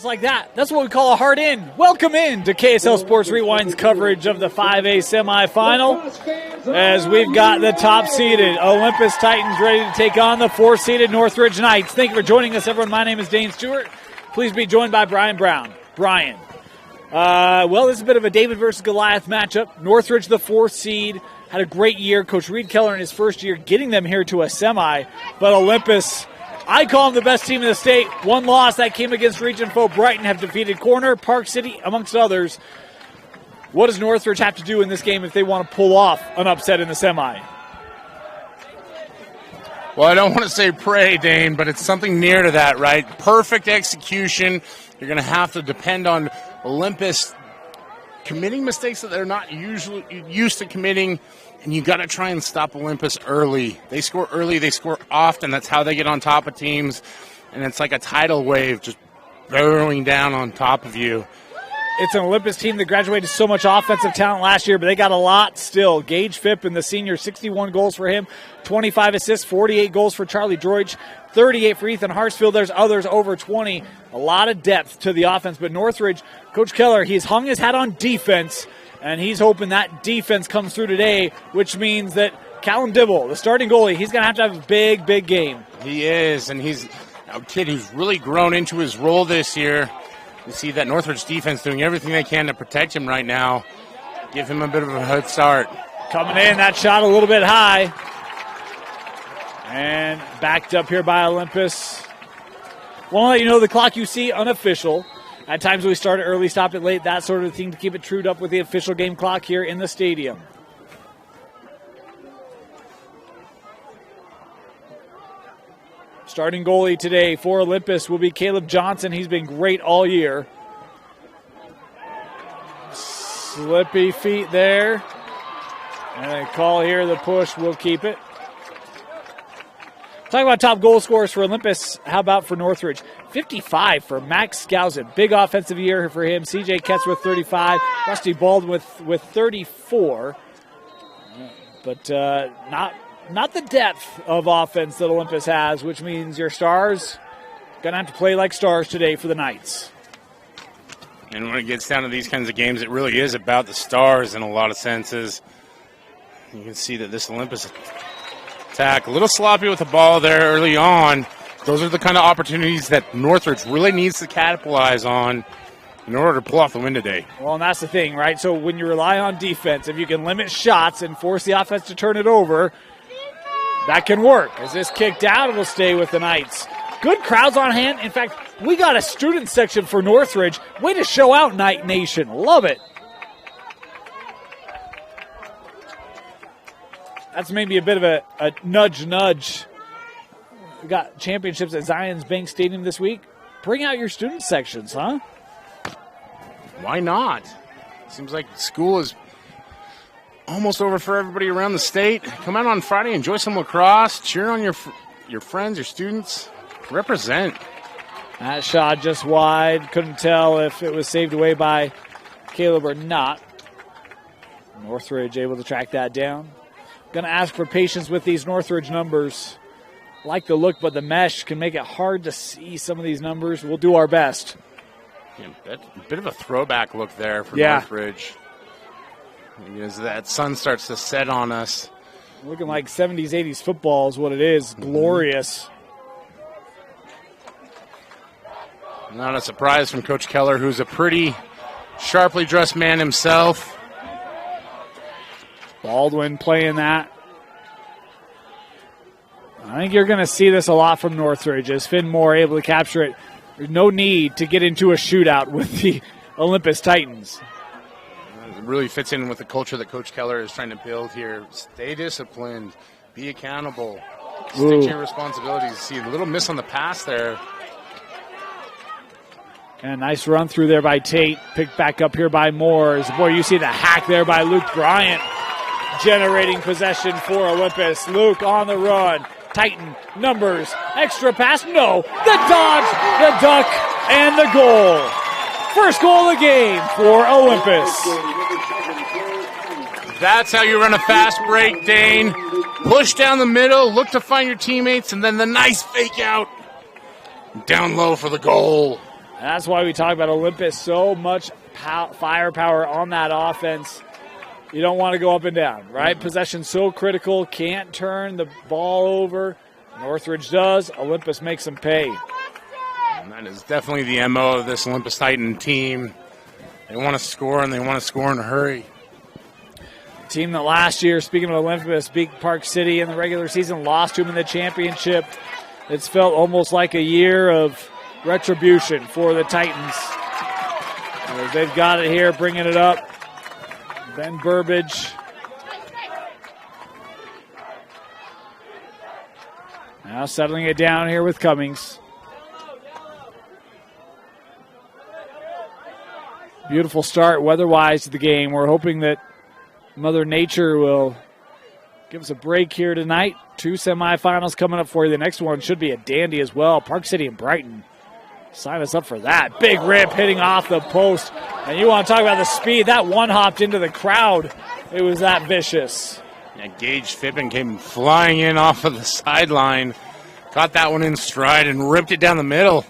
like that. That's what we call a hard in. Welcome in to KSL Sports Rewind's coverage of the 5A semifinal, as we've got the top-seeded Olympus Titans ready to take on the 4th-seeded Northridge Knights. Thank you for joining us, everyone. My name is Dane Stewart. Please be joined by Brian Brown. Brian. This is a bit of a David versus Goliath matchup. Northridge, the 4th seed, had a great year. Coach Reed Keller in his first year getting them here to a semi. But Olympus, I call them the best team in the state. One loss, that came against Region foe Brighton, have defeated Corner, Park City, amongst others. What does Northridge have to do in this game if they want to pull off an upset in the semi? Well, I don't want to say pray, Dane, but it's something near to that, right? Perfect execution. You're going to have to depend on Olympus committing mistakes that they're not usually used to committing, and you got to try and stop Olympus early. They score early, they score often. That's how they get on top of teams, and it's like a tidal wave just barreling down on top of you. It's an Olympus team that graduated so much offensive talent last year, but they got a lot still. Gage Phipp and the senior, 61 goals for him, 25 assists, 48 goals for Charlie Droich, 38 for Ethan Hartsfield. There's others over 20. A lot of depth to the offense, but Northridge, Coach Keller, he's hung his hat on defense, and he's hoping that defense comes through today, which means that Callum Dibble, the starting goalie, he's going to have a big, big game. He is, and he's a kid who's really grown into his role this year. You see that Northridge defense doing everything they can to protect him right now. Give him a bit of a head start. Coming in, that shot a little bit high. And backed up here by Olympus. Want to let you know the clock you see unofficial. At times we start it early, stop it late, that sort of thing to keep it trued up with the official game clock here in the stadium. Starting goalie today for Olympus will be Caleb Johnson. He's been great all year. Slippy feet there. And a call here, the push will keep it. Talking about top goal scorers for Olympus, how about for Northridge? 55 for Max Skousen. Big offensive year for him. CJ Ketz with 35. Rusty Baldwin with 34. But not the depth of offense that Olympus has, which means your stars going to have to play like stars today for the Knights. And when it gets down to these kinds of games, it really is about the stars in a lot of senses. You can see that this Olympus attack, a little sloppy with the ball there early on. Those are the kind of opportunities that Northridge really needs to capitalize on in order to pull off the win today. Well, and that's the thing, right? So when you rely on defense, if you can limit shots and force the offense to turn it over, that can work. As this kicked out, it'll stay with the Knights. Good crowds on hand. In fact, we got a student section for Northridge. Way to show out, Knight Nation. Love it. That's maybe a bit of a nudge. We got championships at Zions Bank Stadium this week. Bring out your student sections, huh? Why not? Seems like school is almost over for everybody around the state. Come out on Friday, enjoy some lacrosse, cheer on your friends, your students. Represent. That shot just wide. Couldn't tell if it was saved away by Caleb or not. Northridge able to track that down. Going to ask for patience with these Northridge numbers. Like the look, but the mesh can make it hard to see some of these numbers. We'll do our best. Yeah, that's a bit of a throwback look there for Northridge. As that sun starts to set on us. Looking like 70s, 80s football is what it is. Glorious. Not a surprise from Coach Keller, who's a pretty sharply dressed man himself. Baldwin playing that. I think you're going to see this a lot from Northridge as Finn Moore able to capture it. There's no need to get into a shootout with the Olympus Titans. It really fits in with the culture that Coach Keller is trying to build here. Stay disciplined. Be accountable. Stick to your responsibilities. See a little miss on the pass there. And a nice run through there by Tate. Picked back up here by Moore. Boy, you see the hack there by Luke Bryant. Generating possession for Olympus. Luke on the run. Titan numbers. Extra pass. No. The dodge, the duck, and the goal. First goal of the game for Olympus. That's how you run a fast break, Dane. Push down the middle, look to find your teammates, and then the nice fake out. Down low for the goal. That's why we talk about Olympus, so much firepower on that offense. You don't want to go up and down, right? Possession so critical, can't turn the ball over. Northridge does. Olympus makes them pay. And that is definitely the MO of this Olympus Titan team. They want to score, and they want to score in a hurry. Team that last year, speaking of Olympus, beat Park City in the regular season, lost to them in the championship. It's felt almost like a year of retribution for the Titans. They've got it here, bringing it up. Ben Burbage. Now settling it down here with Cummings. Beautiful start weather-wise to the game. We're hoping that Mother Nature will give us a break here tonight. 2 semifinals coming up for you. The next one should be a dandy as well. Park City and Brighton. Sign us up for that. Big rip hitting off the post. And you want to talk about the speed. That one hopped into the crowd. It was that vicious. Yeah, Gage Fippen came flying in off of the sideline. Caught that one in stride and ripped it down the middle.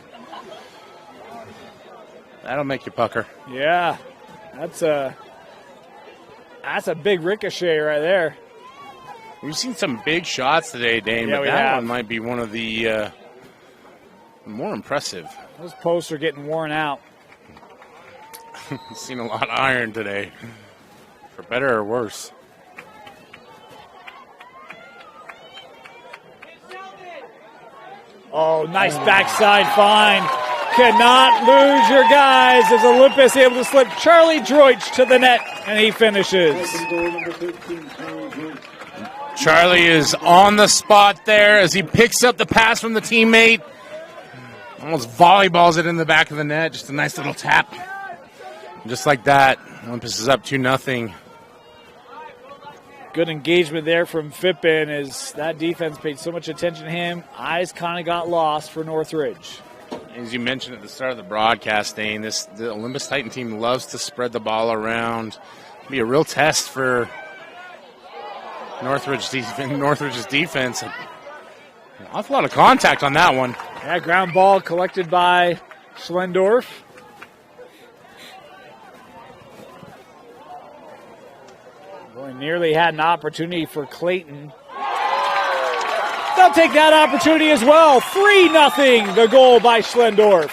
That'll make you pucker. Yeah, that's a big ricochet right there. We've seen some big shots today, Dane, Yeah, but we that have. one might be one of the more impressive. Those posts are getting worn out. Seen a lot of iron today, for better or worse. Oh, nice backside find. Cannot lose your guys as Olympus able to slip Charlie Droich to the net, and he finishes. Charlie is on the spot there as he picks up the pass from the teammate. Almost volleyballs it in the back of the net. Just a nice little tap. And just like that, Olympus is up 2-0. Good engagement there from Fippen as that defense paid so much attention to him. Eyes kind of got lost for Northridge. As you mentioned at the start of the broadcast, Dane, the Olympus Titan team loves to spread the ball around. It'll be a real test for Northridge's defense. An awful lot of contact on that one. Yeah, ground ball collected by Schlendorf. Boy, nearly had an opportunity for Clayton. They'll take that opportunity as well. 3-0, the goal by Schlendorf.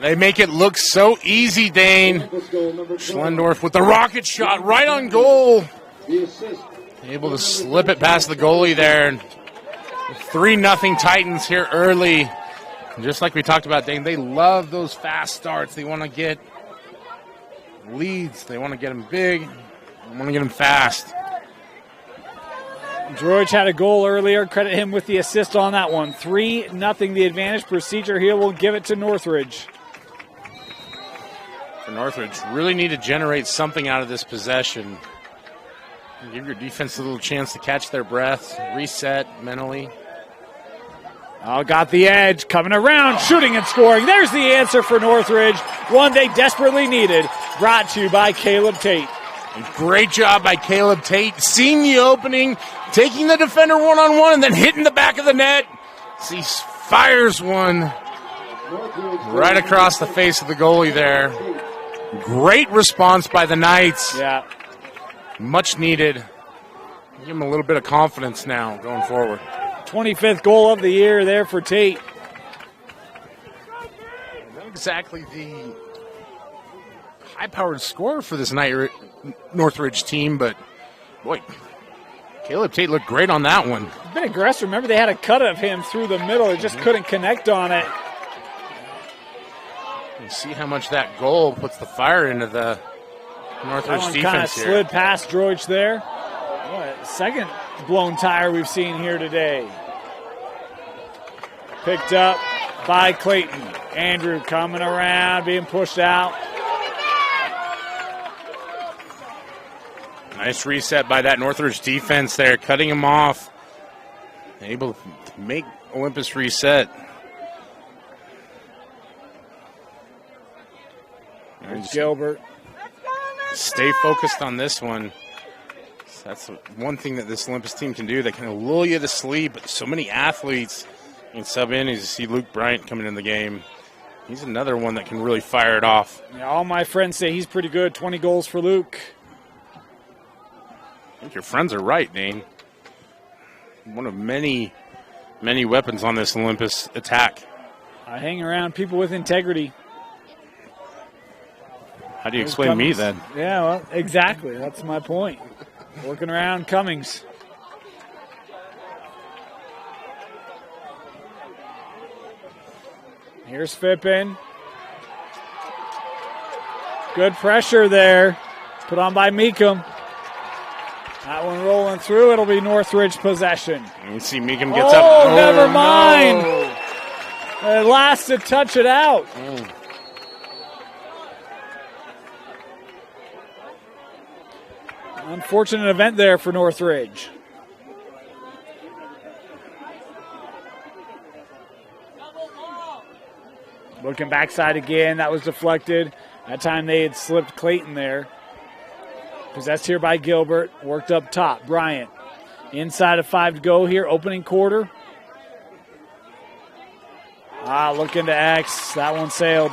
They make it look so easy, Dane. Schlendorf with the rocket shot right on goal. Able to slip it past the goalie there. 3-0 Titans here early. And just like we talked about, Dane, they love those fast starts. They want to get leads. They want to get them big. They want to get them fast. Droich had a goal earlier. Credit him with the assist on that one. 3-0 the advantage. Procedure here will give it to Northridge. For Northridge, really need to generate something out of this possession. Give your defense a little chance to catch their breath, reset mentally. Oh, got the edge, coming around, shooting and scoring. There's the answer for Northridge, one they desperately needed. Brought to you by Caleb Tate. And great job by Caleb Tate, seeing the opening, taking the defender one-on-one, and then hitting the back of the net. He fires one right across the face of the goalie there. Great response by the Knights. Yeah. Much needed. Give him a little bit of confidence now going forward. 25th goal of the year there for Tate. Not exactly the high-powered scorer for this Northridge team, but boy, Caleb Tate looked great on that one. A bit aggressive. Remember, they had a cut of him through the middle. It just couldn't connect on it. You see how much that goal puts the fire into the Northridge That one kind of defense here. slid past Droich there. Boy, second blown tire we've seen here today. Picked up by Clayton. Andrew coming around, being pushed out. Nice reset by that Northridge defense there, cutting him off. Able to make Olympus reset. There's Gilbert. Stay focused on this one. That's one thing that this Olympus team can do. They can lull you to sleep. But so many athletes, And sub in, you see Luke Bryant coming in the game. He's another one that can really fire it off. Yeah, all my friends say he's pretty good. 20 goals for Luke. I think your friends are right, Dane. One of many, many weapons on this Olympus attack. I hang around people with integrity. How do you explain me then? Yeah, well, exactly. That's my point. Working around Cummings. Here's Phippen. Good pressure there. Put on by Meekum. That one rolling through. It'll be Northridge possession. You see Meekum gets up. Oh, never mind. No. Last to touch it out. Unfortunate event there for Northridge. Looking backside again. That was deflected. That time they had slipped Clayton there. Possessed here by Gilbert. Worked up top. Bryant. Inside of 5 to go here. Opening quarter. Looking to X. That one sailed.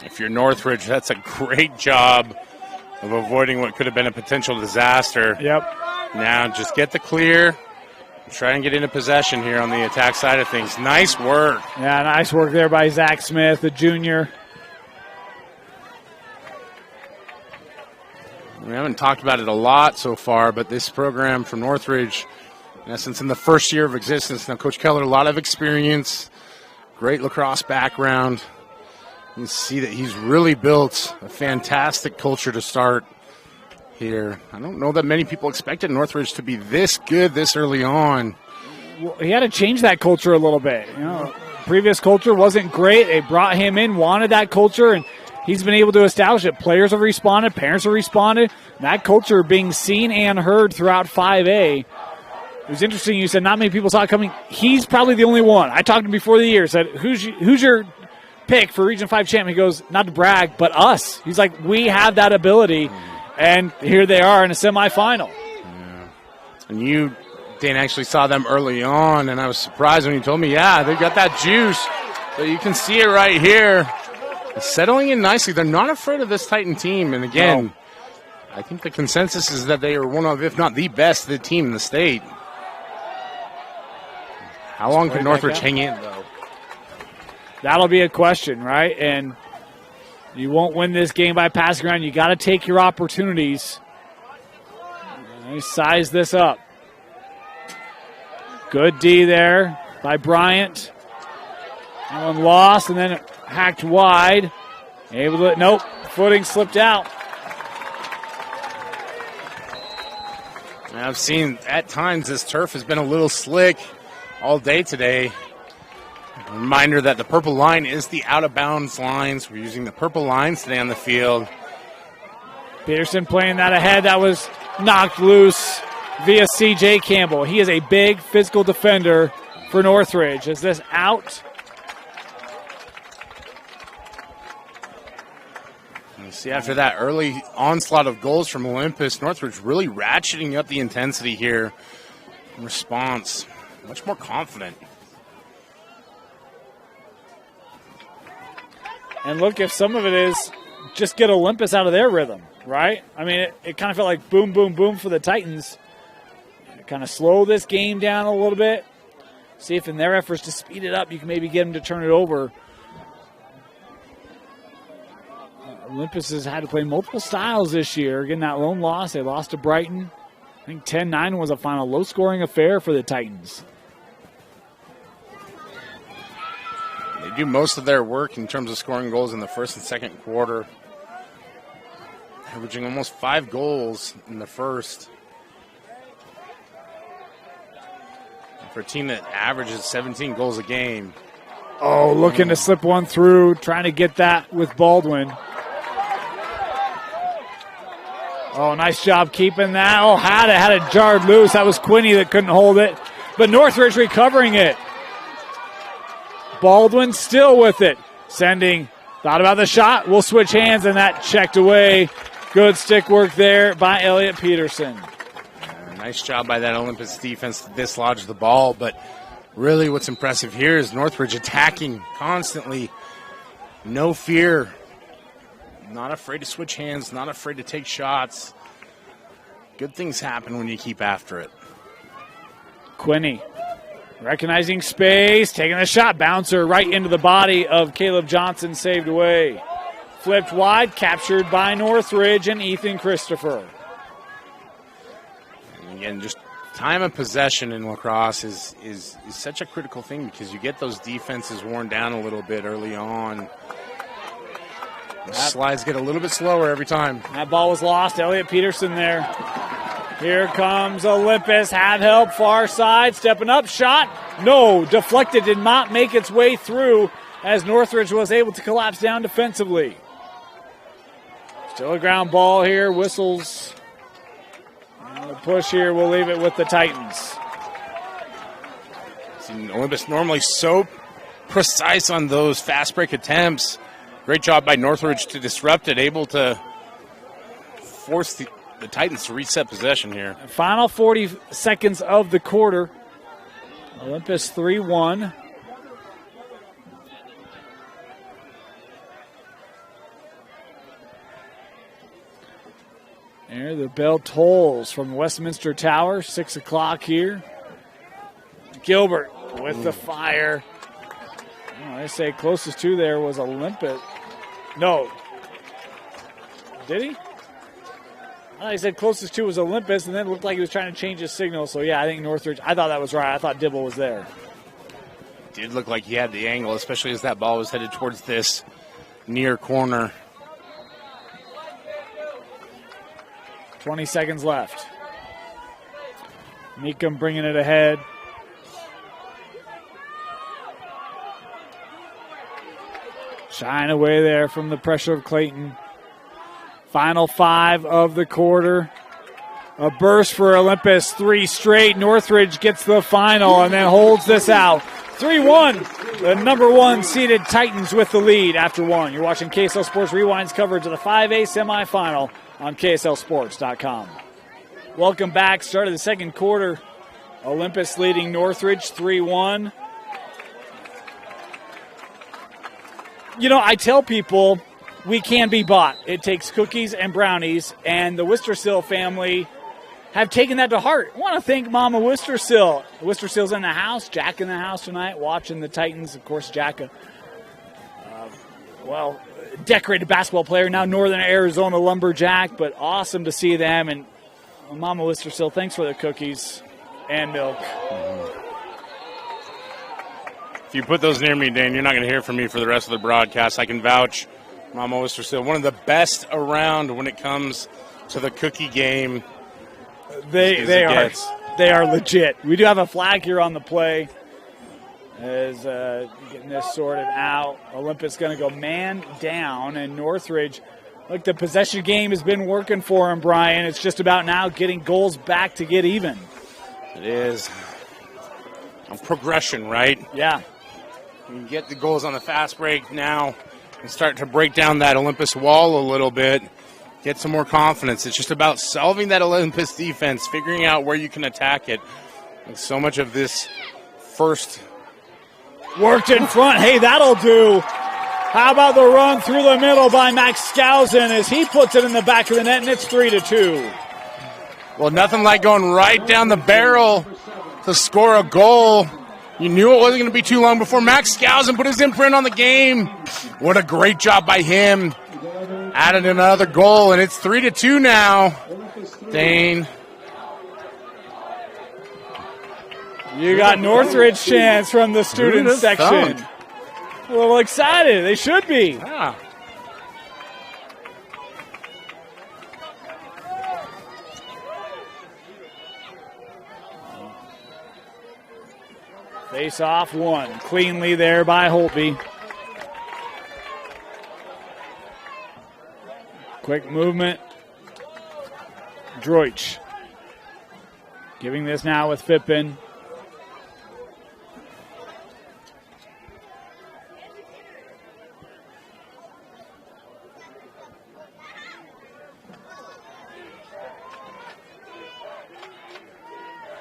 If you're Northridge, that's a great job of avoiding what could have been a potential disaster. Yep. Now just get the clear. Try and get into possession here on the attack side of things. Nice work. Yeah, nice work there by Zach Smith, the junior. We haven't talked about it a lot so far, but this program from Northridge, in essence, in the first year of existence. Now, Coach Keller, a lot of experience, great lacrosse background. You can see that he's really built a fantastic culture to start here. I don't know that many people expected Northridge to be this good this early on. Well, he had to change that culture a little bit. You know, previous culture wasn't great. They brought him in, wanted that culture, and he's been able to establish it. Players have responded, parents have responded. That culture being seen and heard throughout 5A. It was interesting. You said not many people saw it coming. He's probably the only one. I talked to him before the year. Said, who's your pick for Region 5 champ? He goes, not to brag, but us. He's like, we have that ability. And here they are in a semifinal. Yeah. And you, Dan, actually saw them early on, and I was surprised when you told me, yeah, they've got that juice. So you can see it right here. Settling in nicely. They're not afraid of this Titan team. And again, no. I think the consensus is that they are one of, if not the best, team in the state. How long can Northridge hang in, though? That'll be a question, right? And you won't win this game by passing around. You got to take your opportunities. They size this up. Good D there by Bryant. That one lost and then hacked wide. Able to, nope, footing slipped out. I've seen at times this turf has been a little slick all day today. A reminder that the purple line is the out-of-bounds lines. We're using the purple lines today on the field. Peterson playing that ahead. That was knocked loose via C.J. Campbell. He is a big physical defender for Northridge. Is this out? You see, after that early onslaught of goals from Olympus, Northridge really ratcheting up the intensity here in response. Much more confident. And look, if some of it is just get Olympus out of their rhythm, right? I mean, it kind of felt like boom, boom, boom for the Titans. Kind of slow this game down a little bit. See if in their efforts to speed it up, you can maybe get them to turn it over. Olympus has had to play multiple styles this year. Getting that lone loss, they lost to Brighton. I think 10-9 was a final low-scoring affair for the Titans. They do most of their work in terms of scoring goals in the first and second quarter, averaging almost 5 goals in the first. And for a team that averages 17 goals a game. Oh, looking to slip one through, trying to get that with Baldwin. Oh, nice job keeping that. Oh, had it jarred loose. That was Quinney that couldn't hold it. But Northridge recovering it. Baldwin still with it, sending Thought about the shot. We'll switch hands, and that checked away. Good stick work there by Elliott Peterson. Nice job by that Olympus defense to dislodge the ball, but really what's impressive here is Northridge attacking constantly. No fear. Not afraid to switch hands, not afraid to take shots. Good things happen when you keep after it. Quinney recognizing space, taking the shot. Bouncer right into the body of Caleb Johnson, saved away. Flipped wide, captured by Northridge and Ethan Christopher. And again, just time of possession in lacrosse is such a critical thing because you get those defenses worn down a little bit early on. The slides get a little bit slower every time. That ball was lost. Elliott Peterson there. Here comes Olympus. Have help, far side. Stepping up, shot. No, deflected, did not make its way through as Northridge was able to collapse down defensively. Still a ground ball here. Whistles. And the push here, we'll leave it with the Titans. Olympus normally so precise on those fast break attempts. Great job by Northridge to disrupt it, able to force the Titans to reset possession here. Final 40 seconds of the quarter. Olympus 3-1. There, the bell tolls from Westminster Tower, 6 o'clock here. Gilbert with the fire. Oh, they say closest to there was Olympus. No. Did he? He said closest to was Olympus, and then it looked like he was trying to change his signal. So, yeah, I think Northridge. I thought that was right. I thought Dibble was there. It did look like he had the angle, especially as that ball was headed towards this near corner. 20 seconds left. Meekum bringing it ahead. Shying away there from the pressure of Clayton. Final 5 of the quarter. A burst for Olympus, 3 straight. Northridge gets the final and then holds this out. 3-1. The number 1 seeded Titans with the lead after 1. You're watching KSL Sports Rewind's coverage of the 5A semifinal on KSLSports.com. Welcome back. Start of the second quarter. Olympus leading Northridge 3-1. You know, I tell people we can be bought. It takes cookies and brownies, and the Wistersill family have taken that to heart. I want to thank Mama Wistersill. Wistersill's in the house. Jack in the house tonight watching the Titans. Of course, Jack, decorated basketball player, now Northern Arizona Lumberjack, but awesome to see them. And Mama Wistersill, thanks for the cookies and milk. If you put those near me, Dan, you're not going to hear from me for the rest of the broadcast. I can vouch. Mama Wistersill, one of the best around when it comes to the cookie game. They are legit. We do have a flag here on the play as getting this sorted out. Olympus going to go man down, and Northridge, look, the possession game has been working for him, Brian. It's just about now getting goals back to get even. It is a progression, right? Yeah. You get the goals on the fast break now and start to break down that Olympus wall a little bit, get some more confidence. It's just about solving that Olympus defense, figuring out where you can attack it. And so much of this first worked in front. Hey, that'll do. How about the run through the middle by Max Skousen as he puts it in the back of the net, and it's 3-2. Well, nothing like going right down the barrel to score a goal. You knew it wasn't going to be too long before Max Skousen put his imprint on the game. What a great job by him. Added another goal, and it's 3-2 now. Dane. You got Northridge chants from the student section. A little excited. They should be. Yeah. Face off one. Cleanly there by Holtby. Quick movement. Droich. Giving this now with Fippen.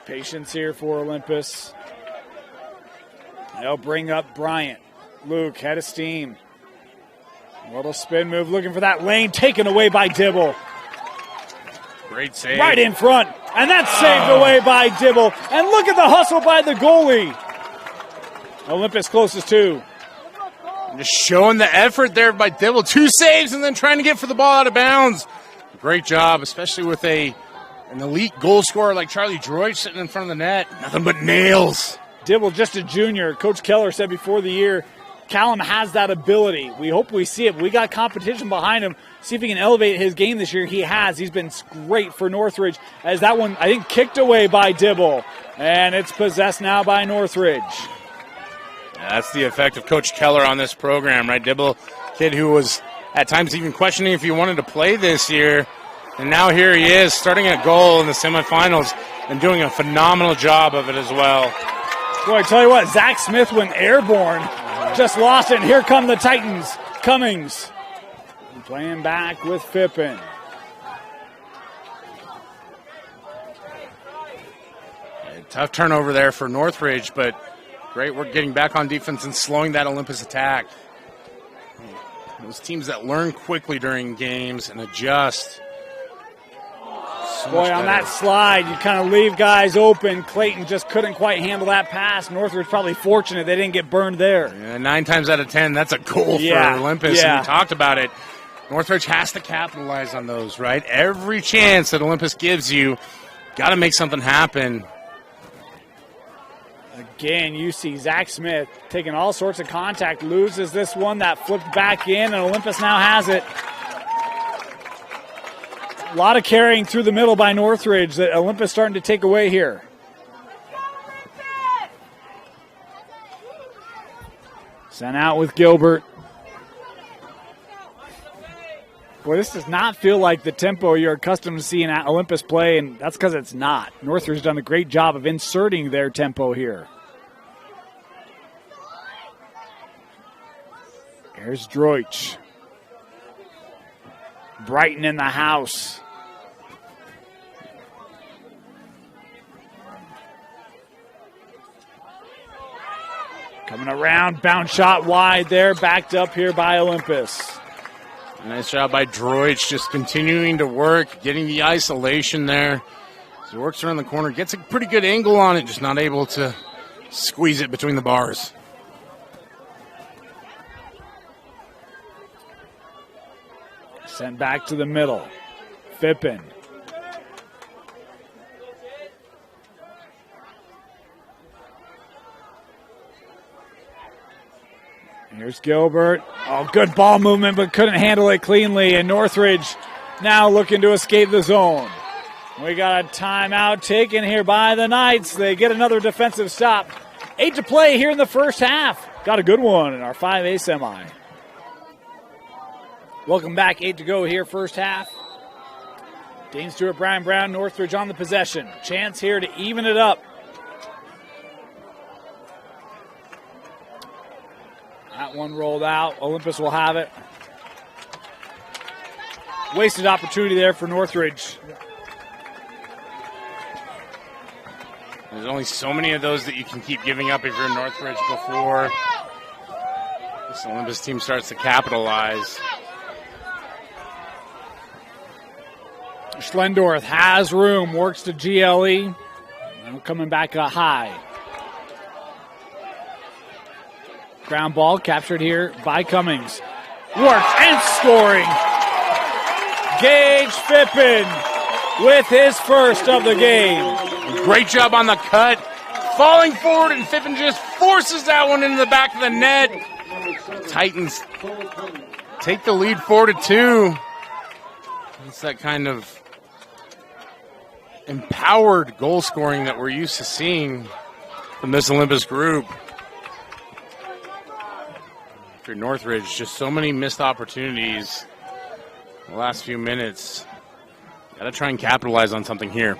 Patience here for Olympus. They'll bring up Bryant. Luke, head of steam. A little spin move, looking for that lane, taken away by Dibble. Great save. Right in front, and that's saved away by Dibble. And look at the hustle by the goalie. Olympus closest two. Just showing the effort there by Dibble. 2 saves and then trying to get for the ball out of bounds. Great job, especially with an elite goal scorer like Charlie Droich sitting in front of the net. Nothing but nails. Dibble, just a junior. Coach Keller said before the year, Callum has that ability. We hope we see it. We got competition behind him. See if he can elevate his game this year. He has. He's been great for Northridge. As that one, I think, kicked away by Dibble. And it's possessed now by Northridge. That's the effect of Coach Keller on this program, right? Dibble, kid who was at times even questioning if he wanted to play this year. And now here he is, starting at goal in the semifinals and doing a phenomenal job of it as well. Boy, I tell you what, Zach Smith went airborne. Just lost it. And here come the Titans. Cummings playing back with Fippen. Tough turnover there for Northridge, but great work getting back on defense and slowing that Olympus attack. Those teams that learn quickly during games and adjust. Boy, on that slide, you kind of leave guys open. Clayton just couldn't quite handle that pass. Northridge probably fortunate they didn't get burned there. Yeah, 9 times out of 10, that's a goal for Olympus. Yeah. And we talked about it. Northridge has to capitalize on those, right? Every chance that Olympus gives you, got to make something happen. Again, you see Zach Smith taking all sorts of contact, loses this one, that flipped back in, and Olympus now has it. A lot of carrying through the middle by Northridge that Olympus starting to take away here. Sent out with Gilbert. Boy, this does not feel like the tempo you're accustomed to seeing at Olympus play, and that's because it's not. Northridge has done a great job of inserting their tempo here. Here's Droich. Brighton in the house. Coming around, bounce shot wide there, backed up here by Olympus. Nice job by Droich, just continuing to work, getting the isolation there. As he works around the corner, gets a pretty good angle on it, just not able to squeeze it between the bars. Sent back to the middle. Fippen. Here's Gilbert. Oh, good ball movement, but couldn't handle it cleanly. And Northridge now looking to escape the zone. We got a timeout taken here by the Knights. They get another defensive stop. 8 to play here in the first half. Got a good one in our 5A semi. Welcome back, 8 to go here, first half. Dane Stewart, Brian Brown, Northridge on the possession. Chance here to even it up. That one rolled out. Olympus will have it. Wasted opportunity there for Northridge. There's only so many of those that you can keep giving up if you're in Northridge before this Olympus team starts to capitalize. Schlendorf has room, works to GLE. Now coming back high. Ground ball captured here by Cummings. Works and scoring. Gage Fippen with his first of the game. Great job on the cut. Falling forward, and Fippen just forces that one into the back of the net. Titans take the lead 4-2. It's that kind of empowered goal scoring that we're used to seeing from this Olympus group. For Northridge, just so many missed opportunities in the last few minutes. Got to try and capitalize on something here.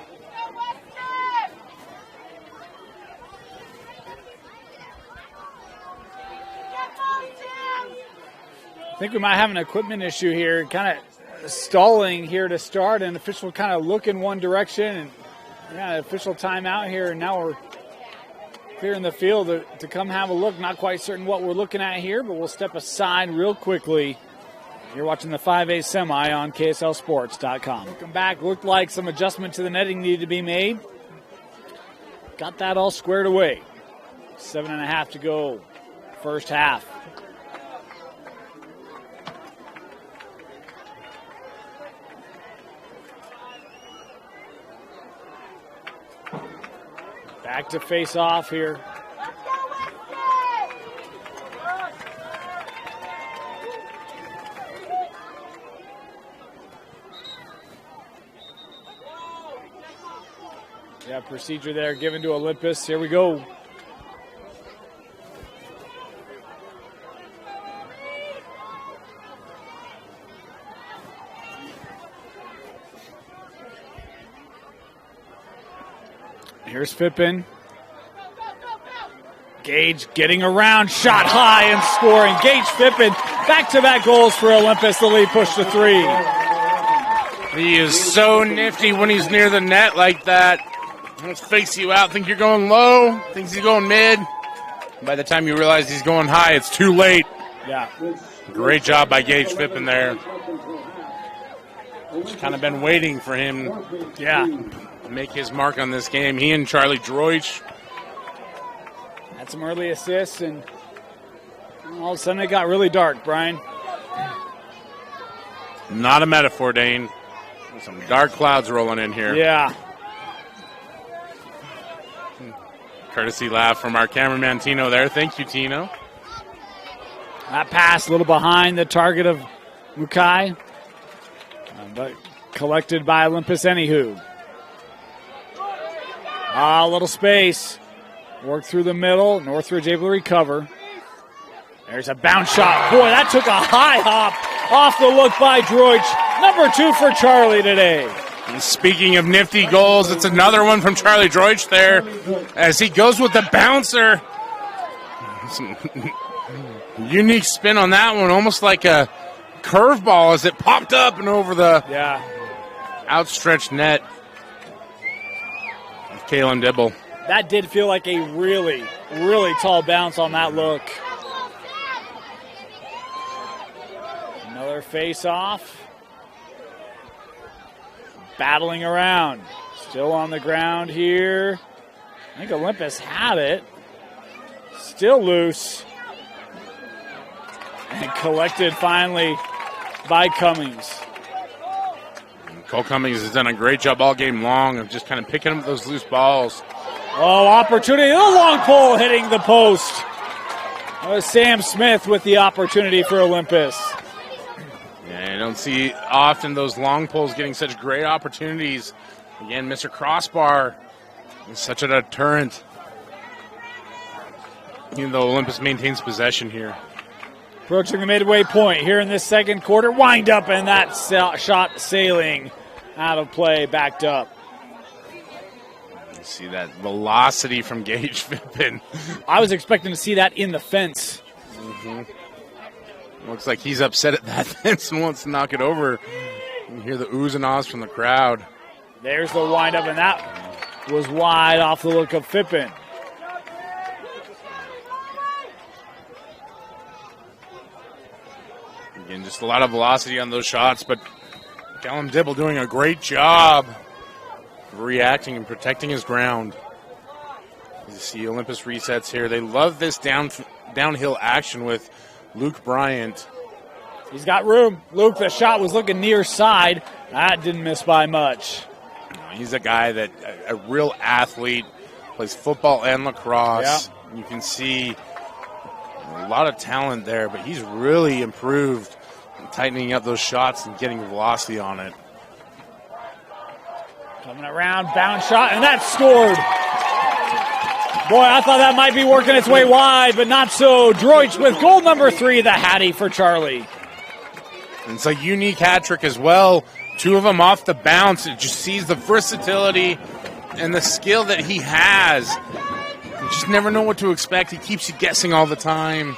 I think we might have an equipment issue here, kind of stalling here to start, and official kind of look in one direction, and Yeah, official timeout here, and now we're clearing the field to come have a look. Not quite certain what we're looking at here, but we'll step aside real quickly. You're watching the 5A semi on KSLSports.com. Welcome back. Looked like some adjustment to the netting needed to be made. Got that all squared away. 7.5 to go, first half. Back to face off here. Yeah, procedure there given to Olympus. Here we go. Here's Fippen. Gage getting around, shot high and scoring. Gage Fippen, back-to-back goals for Olympus. The lead pushed to 3. He is so nifty when he's near the net like that. He'll fakes you out, think you're going low, thinks he's going mid. By the time you realize he's going high, it's too late. Yeah. Great job by Gage Fippen there. Just kind of been waiting for him to make his mark on this game. He and Charlie Droich. Had some early assists, and all of a sudden it got really dark, Brian. Not a metaphor, Dane. There's some dark clouds rolling in here. Yeah. Courtesy laugh from our cameraman Tino there. Thank you, Tino. That pass a little behind the target of Mukai, but collected by Olympus anywho. A little space. Work through the middle. Northridge able to recover. There's a bounce shot. Boy, that took a high hop off the look by Droich. Number 2 for Charlie today. And speaking of nifty goals, it's another one from Charlie Droich there as he goes with the bouncer. Some unique spin on that one, almost like a curveball as it popped up and over the outstretched net of Kalen Dibble. That did feel like a really, really tall bounce on that look. Another face-off. Battling around. Still on the ground here. I think Olympus had it. Still loose. And collected finally by Cummings. Cole Cummings has done a great job all game long of just kind of picking up those loose balls. Oh, opportunity. A long pole hitting the post. That was Sam Smith with the opportunity for Olympus. Yeah, I don't see often those long poles getting such great opportunities. Again, Mr. Crossbar is such a deterrent. Even though Olympus maintains possession here. Approaching the midway point here in this second quarter. Wind up and that shot sailing out of play, backed up. You see that velocity from Gage Fippen. I was expecting to see that in the fence. Mm-hmm. Looks like he's upset at that fence and wants to knock it over. You can hear the oohs and ahs from the crowd. There's the windup, and that was wide off the look of Fippen. Again, just a lot of velocity on those shots, but Callum Dibble doing a great job of reacting and protecting his ground. You see Olympus resets here. They love this downhill action with Luke Bryant. He's got room. Luke, the shot was looking near side. That didn't miss by much. He's a guy that, a real athlete, plays football and lacrosse. Yeah. You can see a lot of talent there, but he's really improved in tightening up those shots and getting velocity on it. Coming around, bounce shot, and that's scored. Boy, I thought that might be working its way wide, but not so. Droich with goal number 3, the Hattie for Charlie. And it's a unique hat trick as well. 2 of them off the bounce. It just sees the versatility and the skill that he has. You just never know what to expect. He keeps you guessing all the time.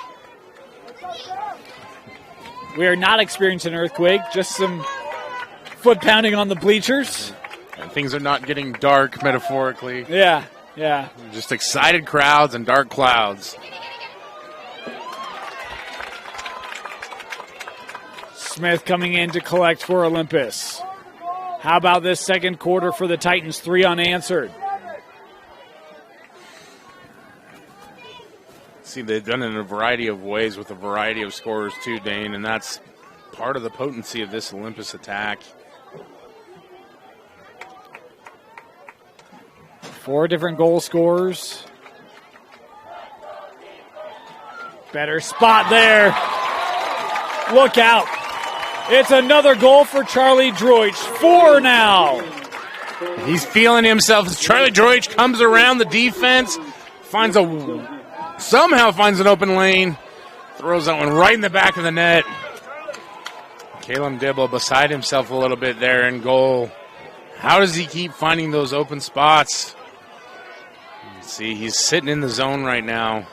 We are not experiencing an earthquake, just some foot pounding on the bleachers. And things are not getting dark, metaphorically. Yeah. Just excited crowds and dark clouds. Smith coming in to collect for Olympus. How about this second quarter for the Titans? 3 unanswered. See, they've done it in a variety of ways with a variety of scorers too, Dane, and that's part of the potency of this Olympus attack. 4 different goal scorers. Better spot there. Look out. It's another goal for Charlie Droich. 4 now. He's feeling himself as Charlie Droich comes around the defense, somehow finds an open lane, throws that one right in the back of the net. Caleb Dibble beside himself a little bit there in goal. How does he keep finding those open spots? See, he's sitting in the zone right now.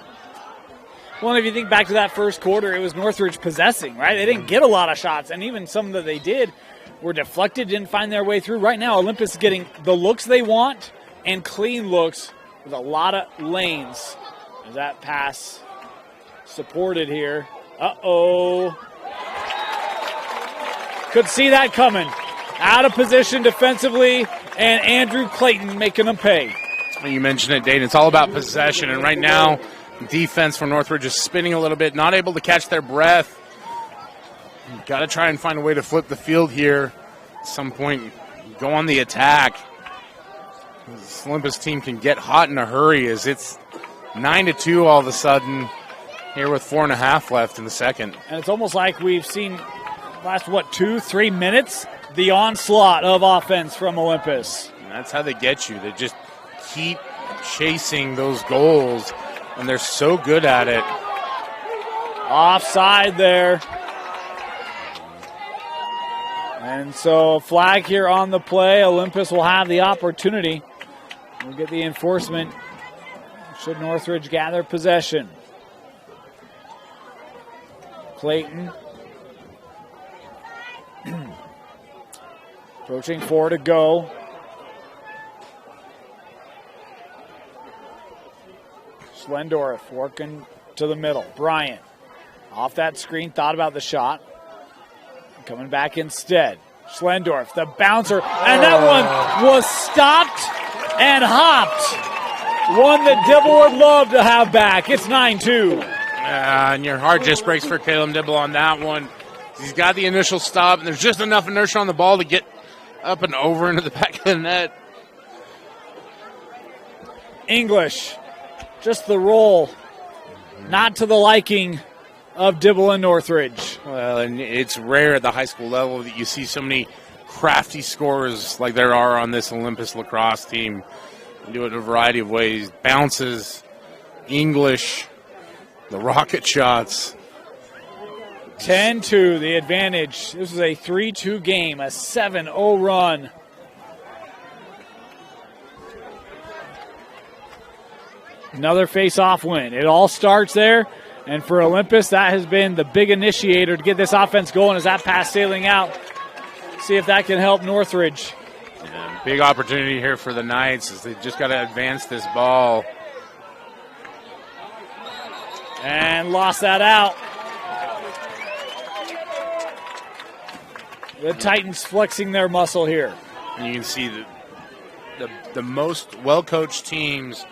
Well, if you think back to that first quarter, it was Northridge possessing, right? They didn't get a lot of shots, and even some that they did were deflected, didn't find their way through. Right now, Olympus is getting the looks they want and clean looks with a lot of lanes. As that pass supported here. Uh-oh. Could see that coming. Out of position defensively, and Andrew Clayton making them pay. You mentioned it, Dayton. It's all about possession, and right now, defense for Northridge is spinning a little bit, not able to catch their breath. You've got to try and find a way to flip the field here. At some point, go on the attack. This Olympus team can get hot in a hurry as it's 9-2 all of a sudden here with 4.5 left in the second. And it's almost like we've seen last, 2-3 minutes, the onslaught of offense from Olympus. And that's how they get you. They just keep chasing those goals, and they're so good at it. Offside there. And so flag here on the play. Olympus will have the opportunity. We'll get the enforcement should Northridge gather possession. Clayton. Approaching 4 to go. Schlendorf working to the middle. Bryant off that screen, thought about the shot. Coming back instead. Schlendorf, the bouncer, and that one was stopped and hopped. One that Dibble would love to have back. It's 9-2. And your heart just breaks for Caleb Dibble on that one. He's got the initial stop, and there's just enough inertia on the ball to get up and over into the back of the net. English, just the roll, not to the liking of Dibble and Northridge. Well, and it's rare at the high school level that you see so many crafty scorers like there are on this Olympus lacrosse team. They do it in a variety of ways. Bounces, English, the rocket shots. 10-2, the advantage. This is a 3-2 game, a 7-0 run. Another face-off win. It all starts there. And for Olympus, that has been the big initiator to get this offense going as that pass sailing out. See if that can help Northridge. Yeah, big opportunity here for the Knights as they just got to advance this ball. And lost that out. The Titans flexing their muscle here. And you can see the most well-coached teams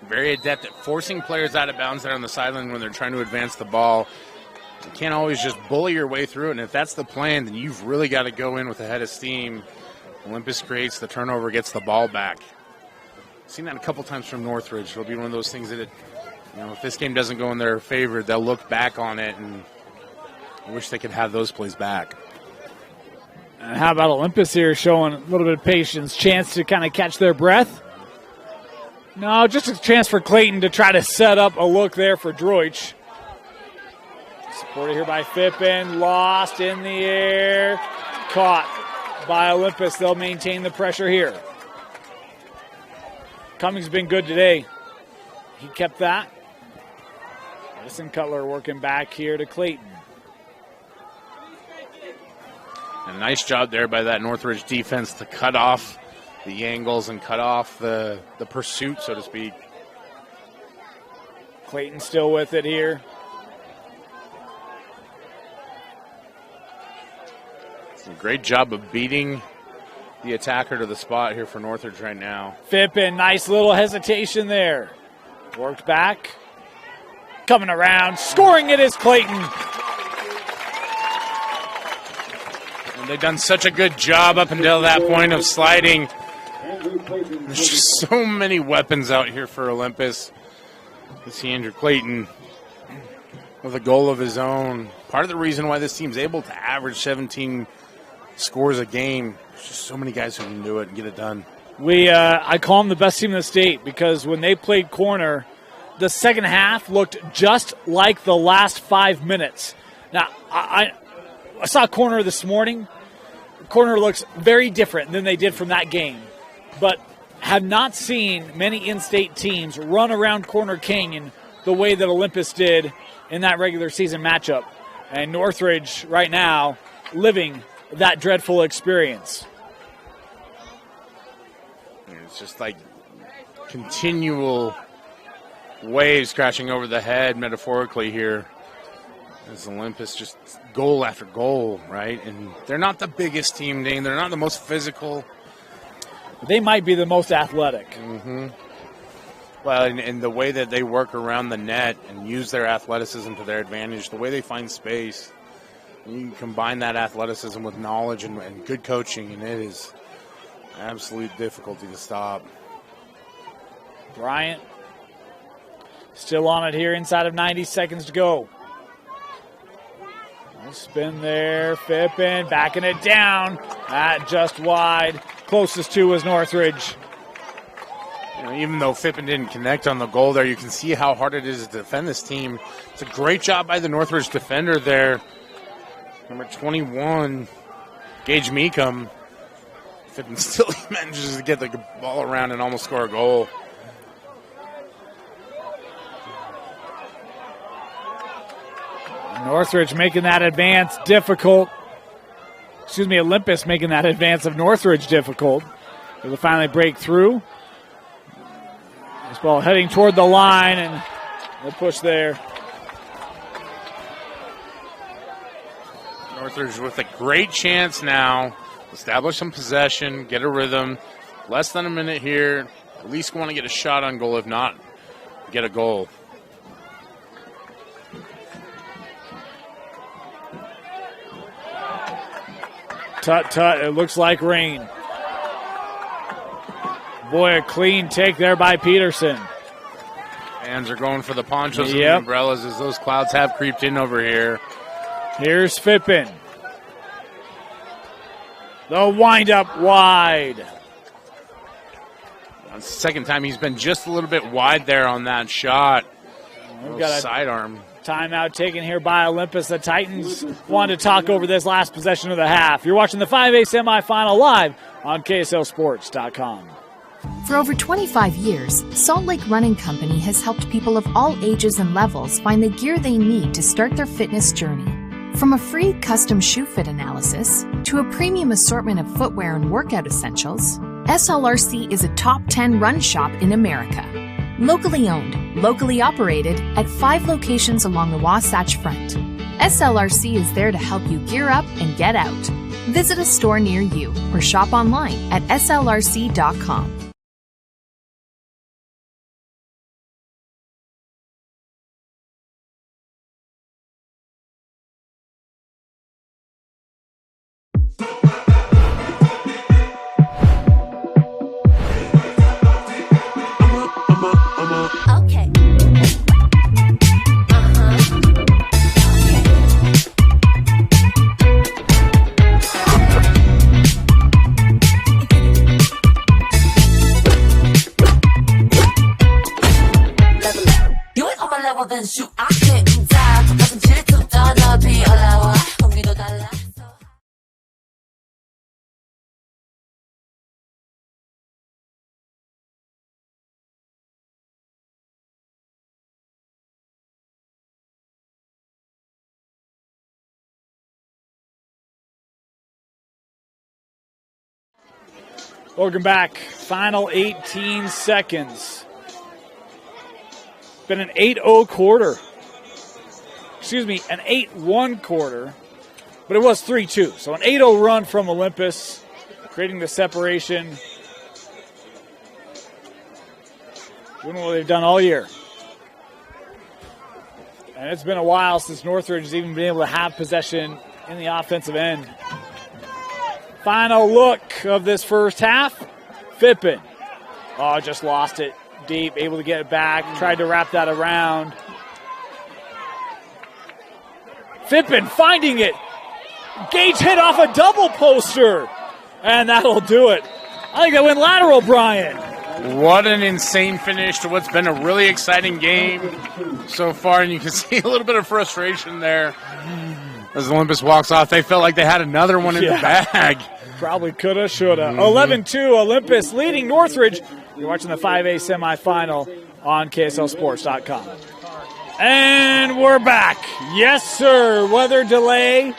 very adept at forcing players out of bounds there on the sideline when they're trying to advance the ball. You can't always just bully your way through it, and if that's the plan, then you've really got to go in with a head of steam. Olympus creates the turnover, gets the ball back. I've seen that a couple times from Northridge. It'll be one of those things that, if this game doesn't go in their favor, they'll look back on it and wish they could have those plays back. And how about Olympus here showing a little bit of patience, chance to kind of catch their breath? No, just a chance for Clayton to try to set up a look there for Droich. Supported here by Phippen, lost in the air, caught by Olympus. They'll maintain the pressure here. Cummings has been good today. He kept that. Madison Cutler working back here to Clayton. A nice job there by that Northridge defense to cut off the angles and cut off the pursuit, so to speak. Clayton still with it here. Great job of beating the attacker to the spot here for Northridge right now. Phippen, nice little hesitation there. Worked back. Coming around. Scoring it is Clayton. And they've done such a good job up until that point of sliding. There's just so many weapons out here for Olympus. You see Andrew Clayton with a goal of his own. Part of the reason why this team's able to average 17 scores a game. There's just so many guys who can do it and get it done. I call them the best team in the state because when they played corner, the second half looked just like the last 5 minutes. Now, I saw corner this morning. Corner looks very different than they did from that game, but have not seen many in-state teams run around Corner Canyon the way that Olympus did in that regular season matchup. And Northridge right now living that dreadful experience. It's just like continual waves crashing over the head, metaphorically here, as Olympus just goal after goal, right? And they're not the biggest team, Dane. They're not the most physical. They might be the most athletic. Mm-hmm. Well, and the way that they work around the net and use their athleticism to their advantage, the way they find space, you can combine that athleticism with knowledge and good coaching, and it is absolute difficulty to stop. Bryant still on it here inside of 90 seconds to go. Nice spin there. Phippen backing it down. That just wide. Closest to was Northridge. You know, even though Phippen didn't connect on the goal there, you can see how hard it is to defend this team. It's a great job by the Northridge defender there. Number 21, Gage Meekum. Phippen still manages to get the ball around and almost score a goal. Northridge making that advance difficult. Olympus making that advance of Northridge difficult. They'll finally break through. This ball heading toward the line, and the push there. Northridge with a great chance now. Establish some possession, get a rhythm. Less than a minute here. At least want to get a shot on goal. If not, get a goal. Tut, it looks like rain. Boy, a clean take there by Peterson. Fans are going for the ponchos and the umbrellas as those clouds have creeped in over here. Here's Phippen. The windup wide. That's the second time he's been just a little bit wide there on that shot. We've got a sidearm. Timeout taken here by Olympus. The Titans wanted to talk over this last possession of the half. You're watching the 5A semifinal live on KSLSports.com. For over 25 years, Salt Lake Running Company has helped people of all ages and levels find the gear they need to start their fitness journey. From a free custom shoe fit analysis to a premium assortment of footwear and workout essentials, SLRC is a top 10 run shop in America. Locally owned, locally operated at 5 locations along the Wasatch Front. SLRC is there to help you gear up and get out. Visit a store near you or shop online at slrc.com. Welcome back. Final 18 seconds. Been an 8-0 quarter. Excuse me, an 8-1 quarter. But it was 3-2. So an 8-0 run from Olympus, creating the separation. Doing what they've done all year. And it's been a while since Northridge has even been able to have possession in the offensive end. Final look of this first half. Fippen. Oh, just lost it deep. Able to get it back. Tried to wrap that around. Fippen finding it. Gage hit off a double poster. And that'll do it. I think that went lateral, Brian. What an insane finish to what's been a really exciting game so far. And you can see a little bit of frustration there as Olympus walks off. They felt like they had another one in the bag. Probably coulda, shoulda. 11-2, Olympus leading Northridge. You're watching the 5A semifinal on KSLSports.com. And we're back. Yes, sir. Weather delay.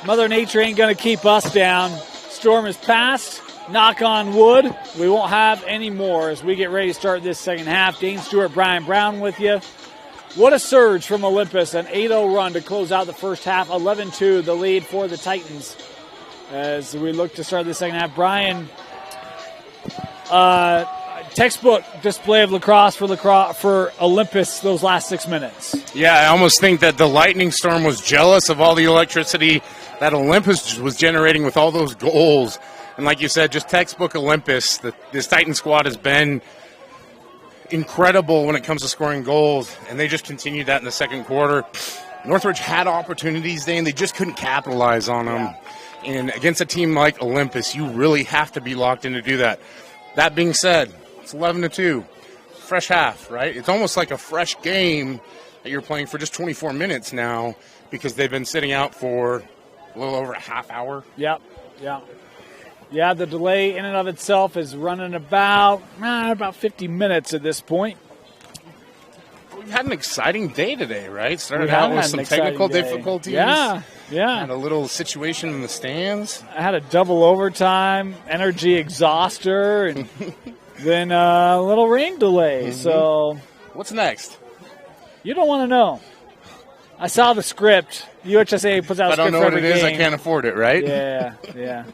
Mother Nature ain't going to keep us down. Storm is past. Knock on wood. We won't have any more as we get ready to start this second half. Dane Stewart, Brian Brown with you. What a surge from Olympus. An 8-0 run to close out the first half. 11-2, the lead for the Titans as we look to start the second half. Brian, textbook display of lacrosse for Olympus those last 6 minutes. Yeah, I almost think that the lightning storm was jealous of all the electricity that Olympus was generating with all those goals. And like you said, just textbook Olympus. This Titan squad has been incredible when it comes to scoring goals, and they just continued that in the second quarter. Northridge had opportunities, and they just couldn't capitalize on them. And against a team like Olympus, you really have to be locked in to do that. That being said, it's 11-2. Fresh half, right? It's almost like a fresh game that you're playing for just 24 minutes now because they've been sitting out for a little over a half hour. Yep. Yeah, the delay in and of itself is running about 50 minutes at this point. We've had an exciting day today, right? Started out with some technical difficulties. Yeah. Had a little situation in the stands. I had a double overtime, energy exhauster, and then a little rain delay. So, what's next? You don't want to know. I saw the script. UHSA puts out a script for every game. I don't know what it is. I can't afford it, right? Yeah.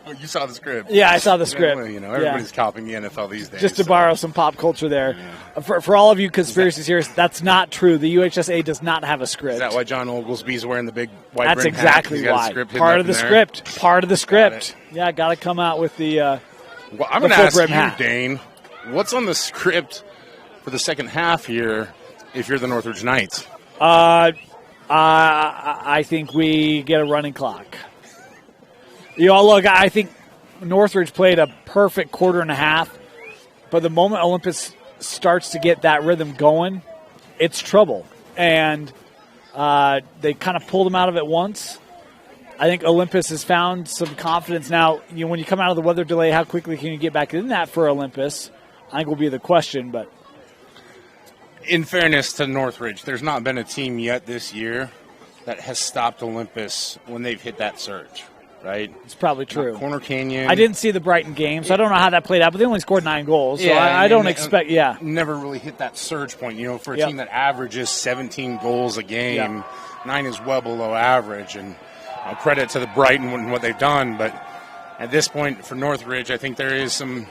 Oh, you saw the script. Yeah, I saw the script. Well, everybody's copying the NFL these days. Just to borrow some pop culture there. Yeah. For all of you conspiracy theorists, that's not true. The UHSA does not have a script. Is that why John Oglesby's wearing the big white That's brim exactly hat? why. Part of the script. Part of the script. Yeah, got to come out with the well, I'm going to ask you, hat. Dane, what's on the script for the second half here if you're the Northridge Knights? I think we get a running clock. Look, I think Northridge played a perfect quarter and a half, but the moment Olympus starts to get that rhythm going, it's trouble. And they kind of pulled them out of it once. I think Olympus has found some confidence now. When you come out of the weather delay, how quickly can you get back in that for Olympus? I think will be the question. But in fairness to Northridge, there's not been a team yet this year that has stopped Olympus when they've hit that surge. Right? It's probably true. Corner Canyon. I didn't see the Brighton game, so I don't know how that played out, but they only scored 9 goals, so I don't expect, Never really hit that surge point. For a team that averages 17 goals a game, 9 is well below average, and credit to the Brighton and what they've done, but at this point for Northridge, I think there is some,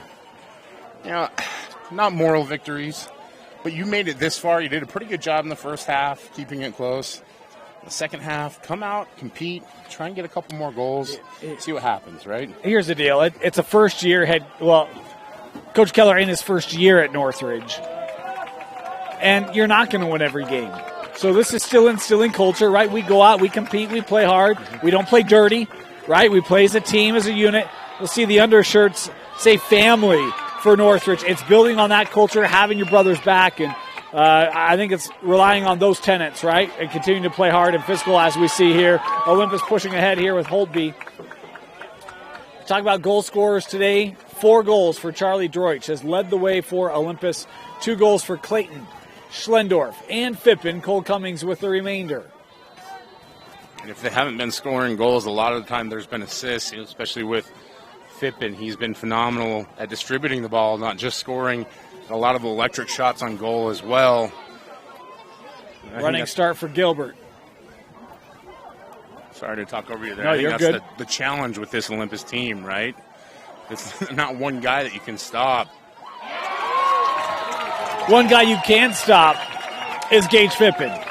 not moral victories, but you made it this far. You did a pretty good job in the first half, keeping it close. The second half, come out, compete, try and get a couple more goals, see what happens, right? Here's the deal. It's a first-year Coach Keller in his first year at Northridge. And you're not going to win every game. So this is still instilling culture, right? We go out, we compete, we play hard. We don't play dirty, right? We play as a team, as a unit. We'll see the undershirts say family for Northridge. It's building on that culture, having your brothers back, and I think it's relying on those tenets, right, and continuing to play hard and physical as we see here. Olympus pushing ahead here with Holtby. Talk about goal scorers today. 4 goals for Charlie Droich has led the way for Olympus. 2 goals for Clayton, Schlendorf, and Fippen. Cole Cummings with the remainder. And if they haven't been scoring goals, a lot of the time there's been assists, especially with Phippen. He's been phenomenal at distributing the ball, not just scoring. A lot of electric shots on goal as well. Running start for Gilbert. Sorry to talk over you there. No, I think you're that's good. The challenge with this Olympus team, right? It's not one guy that you can stop. One guy you can stop is Gage Phippen.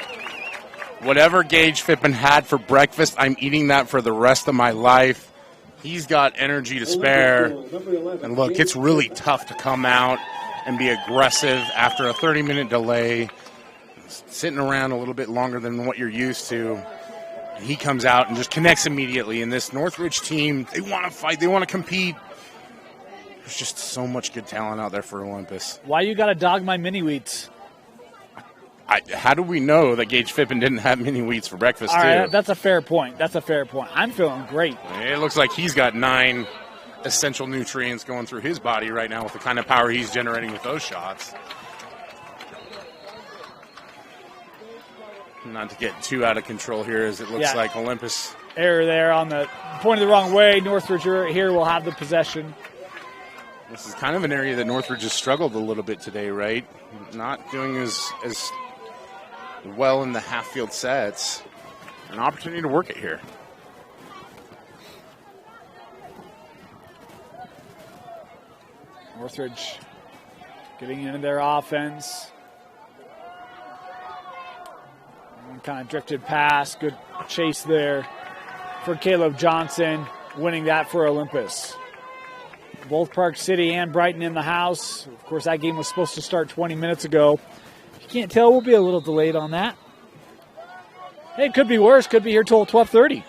Whatever Gage Phippen had for breakfast, I'm eating that for the rest of my life. He's got energy to spare. And look, it's really tough to come out and be aggressive after a 30-minute delay, sitting around a little bit longer than what you're used to. And he comes out and just connects immediately. And this Northridge team, they want to fight, they want to compete. There's just so much good talent out there for Olympus. Why you got to dog my mini wheats? How do we know that Gage Phippen didn't have mini wheats for breakfast, All right, too? that's a fair point. I'm feeling great. It looks like he's got 9 essential nutrients going through his body right now with the kind of power he's generating with those shots. Not to get too out of control here, as it looks like Olympus. Error there on the pointed the wrong way. Northridge here will have the possession. This is kind of an area that Northridge has struggled a little bit today, right? Not doing as well in the half-field sets. An opportunity to work it here. Northridge getting into their offense. One kind of drifted pass. Good chase there for Caleb Johnson, winning that for Olympus. Both Park City and Brighton in the house. Of course, that game was supposed to start 20 minutes ago. You can't tell, we'll be a little delayed on that. Hey, it could be worse. Could be here till 12:30.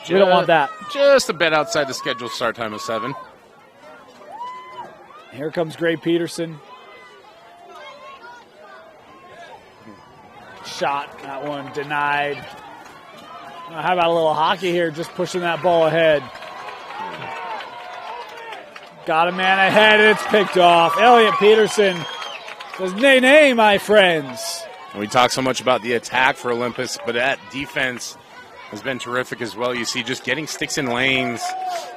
We don't want that. Just a bit outside the scheduled start time of 7. Here comes Gray Peterson. Shot, that one denied. How about a little hockey here, just pushing that ball ahead. Got a man ahead, and it's picked off. Elliot Peterson says, nay, nay, my friends. We talk so much about the attack for Olympus, but that defense has been terrific as well. You see just getting sticks in lanes,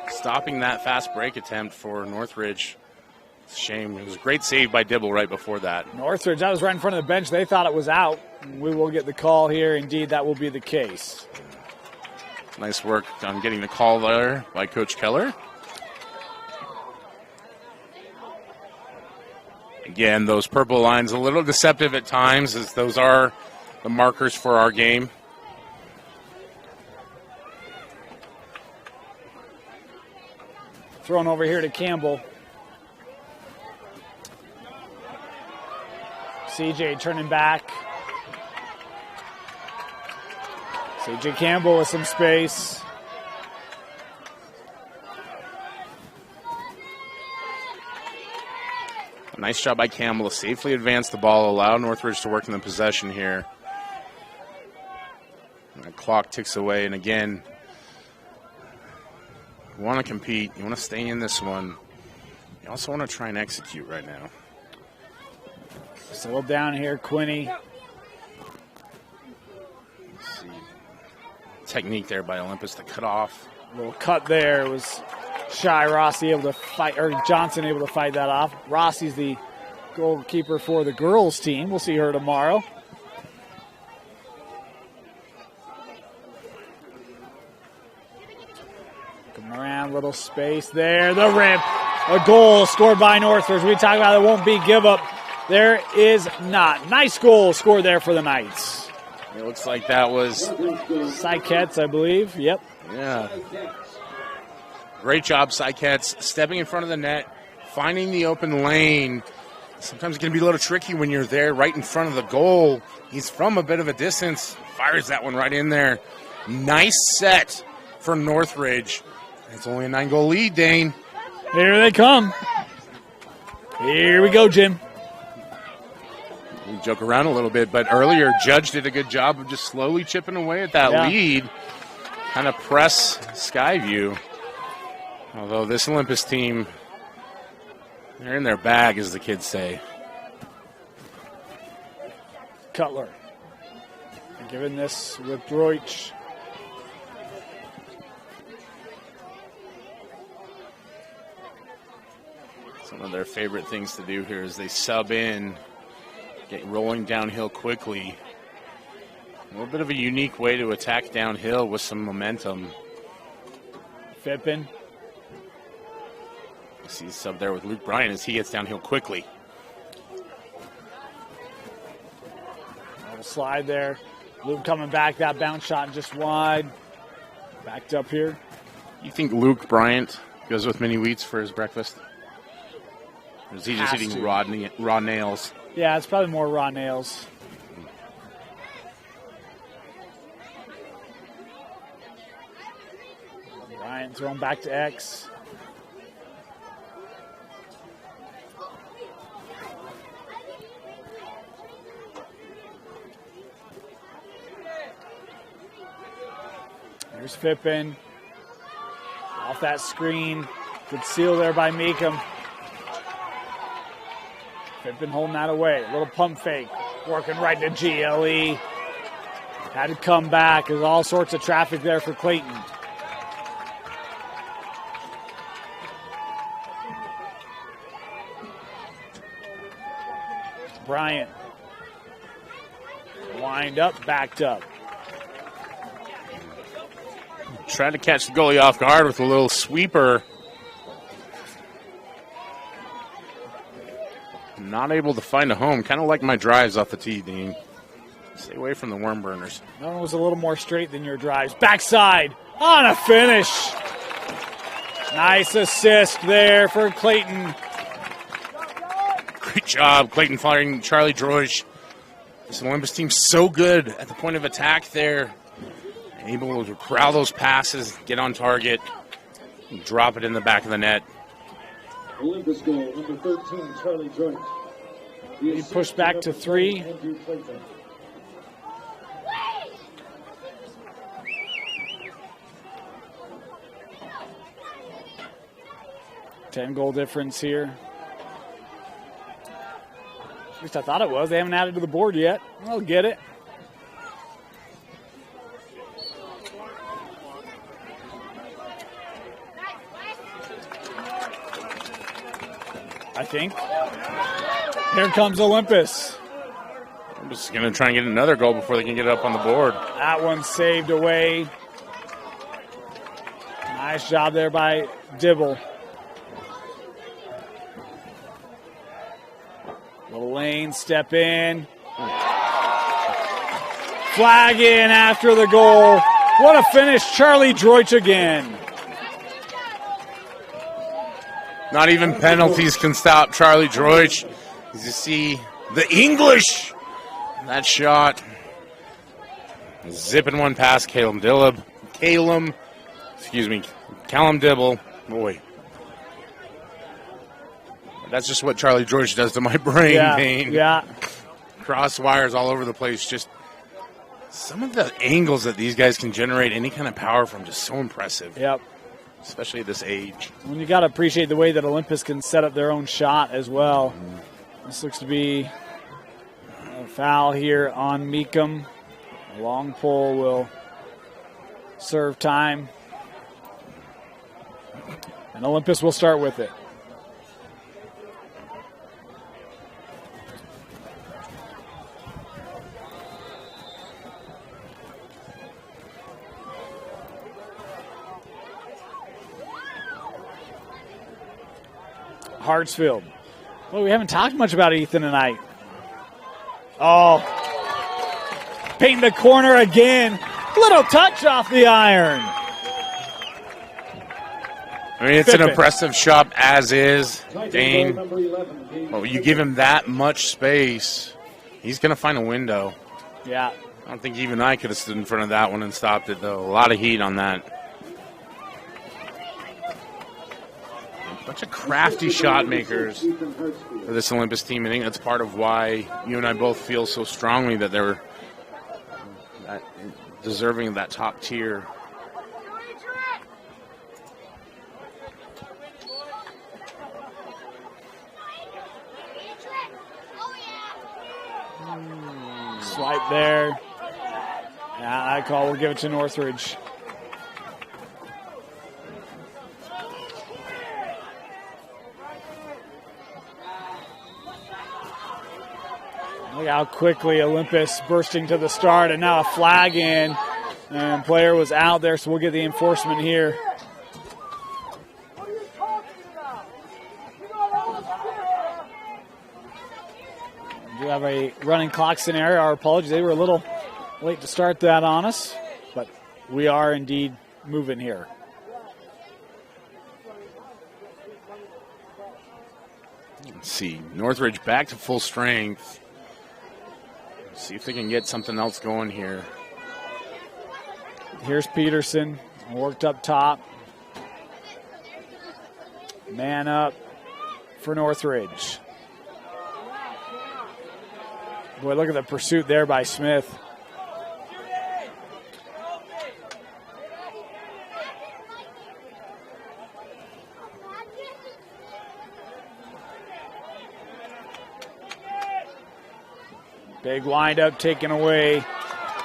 stopping that fast break attempt for Northridge. It's a shame. It was a great save by Dibble right before that. Northridge, that was right in front of the bench. They thought it was out. We will get the call here. Indeed, that will be the case. Nice work on getting the call there by Coach Keller. Again, those purple lines, a little deceptive at times, as those are the markers for our game. Thrown over here to Campbell. CJ turning back. CJ Campbell with some space. Nice job by Campbell to safely advance the ball, allow Northridge to work in the possession here. And the clock ticks away, and again, you want to compete, you want to stay in this one. You also want to try and execute right now. Settle down here, Quinney. Let's see. Technique there by Olympus to cut off. A little cut there. It was shy. Rossi able to fight, or Johnson able to fight that off. Rossi's the goalkeeper for the girls team. We'll see her tomorrow. Come around, little space there. The rip. A goal scored by Northridge. We talk about it won't be give up. There is not. Nice goal scored there for the Knights. It looks like that was Sykets, I believe. Yep. Yeah. Great job, Sykets, stepping in front of the net, finding the open lane. Sometimes it can be a little tricky when you're there right in front of the goal. He's from a bit of a distance, fires that one right in there. Nice set for Northridge. It's only a 9-goal lead, Dane. Here they come. Here we go, Jim. We joke around a little bit, but earlier Judge did a good job of just slowly chipping away at that lead. Kind of press Skyview. Although this Olympus team, they're in their bag, as the kids say. Cutler. Giving this with Droich. Some of their favorite things to do here is they sub in, get rolling downhill quickly. A little bit of a unique way to attack downhill with some momentum. Phippen. See a sub there with Luke Bryant as he gets downhill quickly. Little slide there. Luke coming back, that bounce shot just wide. Backed up here. You think Luke Bryant goes with mini wheats for his breakfast? Or is he just eating raw nails? Yeah, it's probably more raw nails. Bryant thrown back to X. Here's Phippen. Off that screen. Good seal there by Meekum. Phippen holding that away. A little pump fake. Working right to GLE. Had to come back. There's all sorts of traffic there for Clayton. Bryant. Wind up, backed up. Tried to catch the goalie off guard with a little sweeper. Not able to find a home. Kind of like my drives off the tee, Dean. Stay away from the worm burners. That one was a little more straight than your drives. Backside on a finish. Nice assist there for Clayton. Great job, Clayton firing Charlie Droich. This Olympus team's so good at the point of attack there. Able to corral those passes, get on target, and drop it in the back of the net. Olympus goal, number 13, Charlie Droich. He pushed back to 3. $10 difference here. At least I thought it was. They haven't added to the board yet. I'll get it. I think. Here comes Olympus. Olympus is going to try and get another goal before they can get it up on the board. That one saved away. Nice job there by Dibble. Little lane, step in. Flag in after the goal. What a finish, Charlie Droich again. Not even penalties can stop Charlie Droich. As you see the English, that shot. Zipping one past Callum Dibble. Callum Dibble. Boy. That's just what Charlie Droich does to my brain, Payne. Yeah. Cross wires all over the place. Just some of the angles that these guys can generate any kind of power from, just so impressive. Yep. Especially at this age. When you got to appreciate the way that Olympus can set up their own shot as well. This looks to be a foul here on Meekum. A long pull will serve time. And Olympus will start with it. Hartsfield. Well, we haven't talked much about Ethan tonight. Oh. Painting the corner again. Little touch off the iron. I mean, it's an impressive shot as is, Dane. Well, you give him that much space, he's going to find a window. Yeah. I don't think even I could have stood in front of that one and stopped it, though. A lot of heat on that. Bunch of crafty shot makers for this Olympus team. I think that's part of why you and I both feel so strongly that they're deserving of that top tier. Swipe there. Yeah, I call. We'll give it to Northridge. Look how quickly Olympus bursting to the start, and now a flag in, and player was out there, so we'll get the enforcement here. We do have a running clock scenario. Our apologies, they were a little late to start that on us, but we are indeed moving here. Let's see, Northridge back to full strength. See if they can get something else going here. Here's Peterson, worked up top. Man up for Northridge. Boy, look at the pursuit there by Smith. Big windup taken away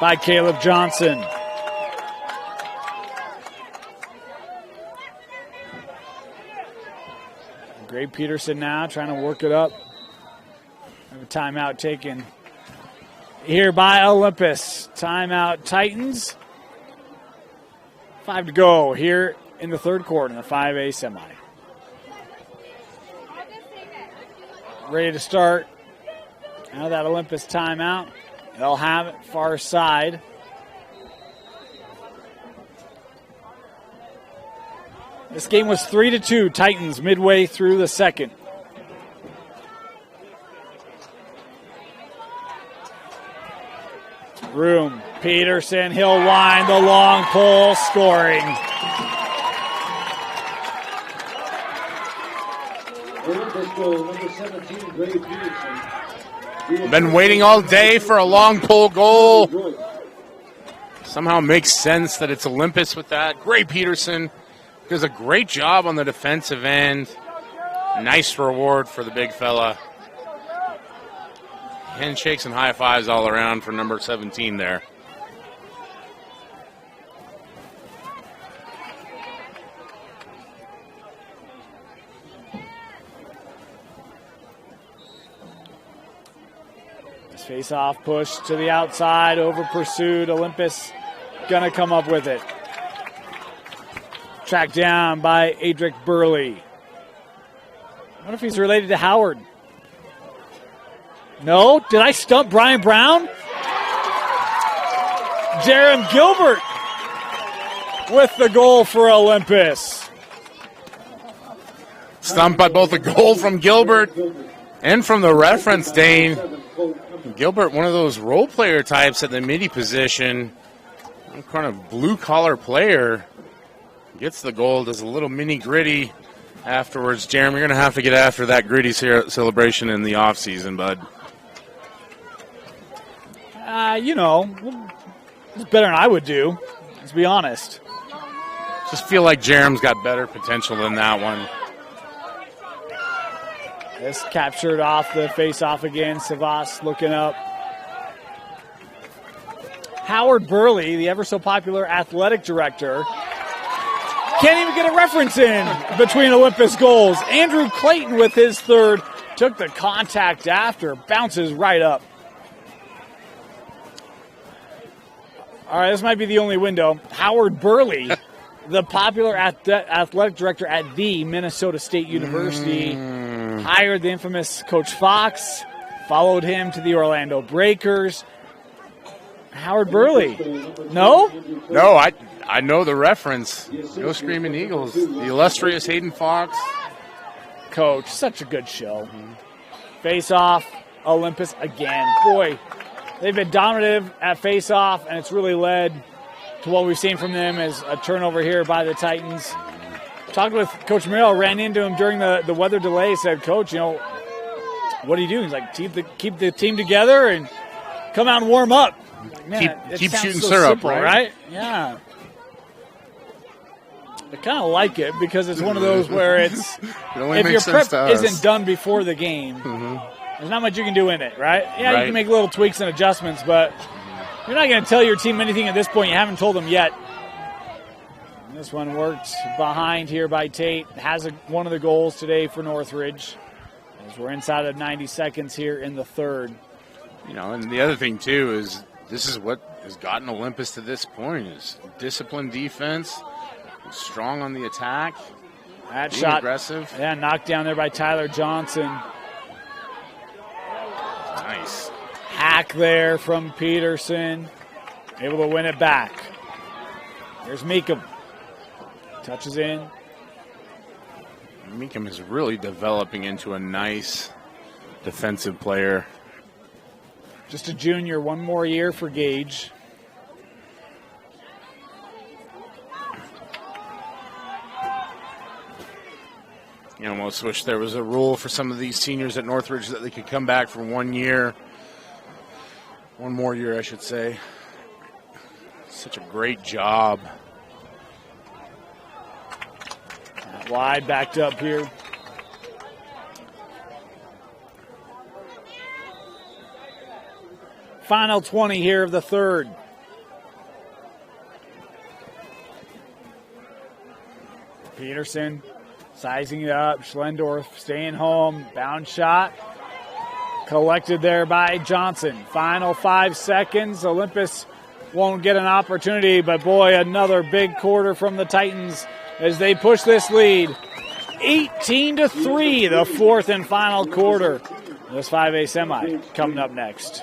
by Caleb Johnson. Gray Peterson now trying to work it up. A timeout taken here by Olympus. Timeout Titans. 5 to go here in the third quarter in the 5A semi. Ready to start. Now that Olympus timeout, they'll have it far side. This game was 3-2, Titans midway through the second. Room, Peterson, he'll wind the long pole, scoring. Olympus goal, number 17, Gray Peterson. Been waiting all day for a long pole goal. Somehow makes sense that it's Olympus with that. Gray Peterson does a great job on the defensive end. Nice reward for the big fella. Handshakes and high fives all around for number 17 there. Face-off push to the outside, over pursued. Olympus gonna come up with it. Tracked down by Adric Burley. I wonder if he's related to Howard. No? Did I stump Brian Brown? Jerem Gilbert with the goal for Olympus. Stumped by both a goal from Gilbert and from the reference, Dane. Gilbert, one of those role player types at the midi position, kind of blue-collar player, gets the goal, does a little mini gritty afterwards. Jeremy, you're going to have to get after that gritty celebration in the offseason, bud. You know, it's better than I would do, let's be honest. Just feel like Jerem's got better potential than that one. This captured off the face-off again. Savas looking up. Howard Burley, the ever-so-popular athletic director, can't even get a reference in between Olympus goals. Andrew Clayton with his third. Took the contact after. Bounces right up. All right, this might be the only window. Howard Burley, the popular athletic director at the Minnesota State University, hired the infamous Coach Fox, followed him to the Orlando Breakers. Howard Burley. No? No, I know the reference. Go Screaming Eagles. The illustrious Hayden Fox. Coach, such a good show. Face-off, Olympus again. Boy, they've been dominative at face-off, and it's really led to what we've seen from them as a turnover here by the Titans. Talked with Coach Merrill, ran into him during the weather delay, said, Coach, you know, what do you do? He's like, keep the team together and come out and warm up. Like, man, keep shooting so syrup, simple, right? Yeah. I kind of like it because it's one of those where it's if your prep isn't done before the game, there's not much you can do in it, right? Yeah, you can make little tweaks and adjustments, but you're not going to tell your team anything at this point. You haven't told them yet. And this one worked behind here by Tate. Has one of the goals today for Northridge as we're inside of 90 seconds here in the third. You know, and the other thing, too, is this is what has gotten Olympus to this point is disciplined defense, strong on the attack, that shot aggressive. Yeah, knocked down there by Tyler Johnson. Nice. Hack there from Peterson. Able to win it back. Here's Meekum. Touches in. Meekum is really developing into a nice defensive player. Just a junior, one more year for Gage. You almost wish there was a rule for some of these seniors at Northridge that they could come back for 1 year. One more year, I should say. Such a great job. Wide, backed up here. Final 20 here of the third. Peterson sizing it up. Schlendorf staying home. Bound shot. Collected there by Johnson. Final 5 seconds. Olympus won't get an opportunity, but boy, another big quarter from the Titans as they push this lead. 18-3, the fourth and final quarter. This 5A semi coming up next.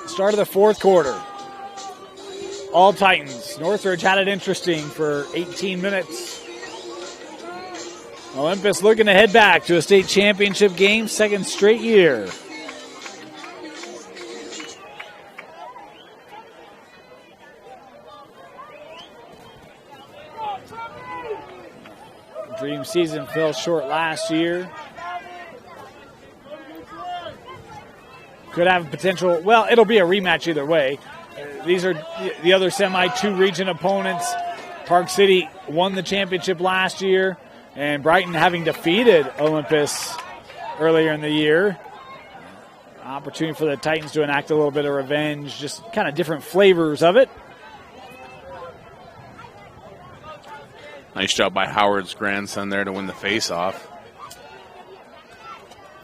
Start of the fourth quarter. All Titans. Northridge had it interesting for 18 minutes. Olympus looking to head back to a state championship game, second straight year. Dream season fell short last year. Could have potential. Well, it'll be a rematch either way. These are the other semi-2 region opponents. Park City won the championship last year, and Brighton having defeated Olympus earlier in the year. Opportunity for the Titans to enact a little bit of revenge, just kind of different flavors of it. Nice job by Howard's grandson there to win the face-off.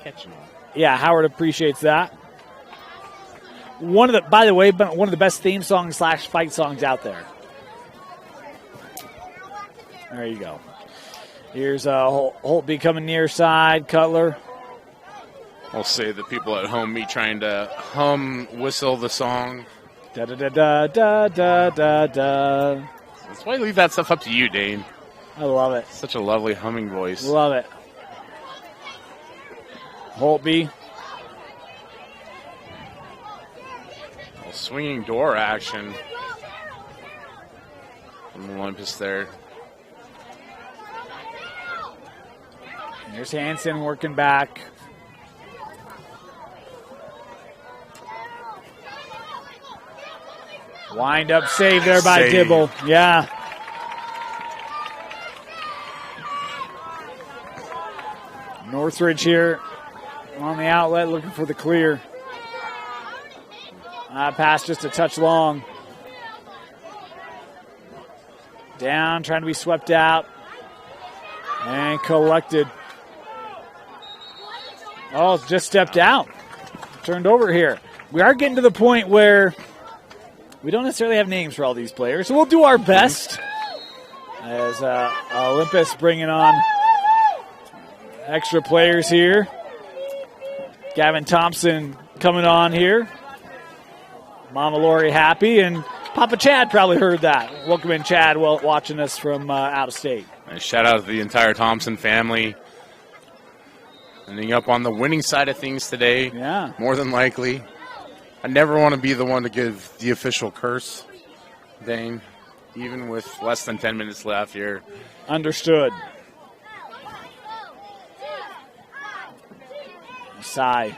Catching it. Yeah, Howard appreciates that. By the way, one of the best theme songs / fight songs out there. There you go. Here's Holtby coming near side. Cutler. I'll say the people at home, me trying to whistle the song. Da da da da da da da da. That's why I leave that stuff up to you, Dane. I love it. Such a lovely humming voice. Love it. Holtby. Swinging door action from Olympus there. There's Hansen working back. Wind up save there by Dibble. Yeah. Northridge here on the outlet looking for the clear. Pass just a touch long. Down, trying to be swept out. And collected. Oh, just stepped out. Turned over here. We are getting to the point where we don't necessarily have names for all these players, so we'll do our best. As Olympus bringing on extra players here. Gavin Thompson coming on here. Mama Lori happy, and Papa Chad probably heard that. Welcome in, Chad, watching us from out of state. Nice shout out to the entire Thompson family. Ending up on the winning side of things today. Yeah. More than likely. I never want to be the one to give the official curse, Dane, even with less than 10 minutes left here. Understood. Sai.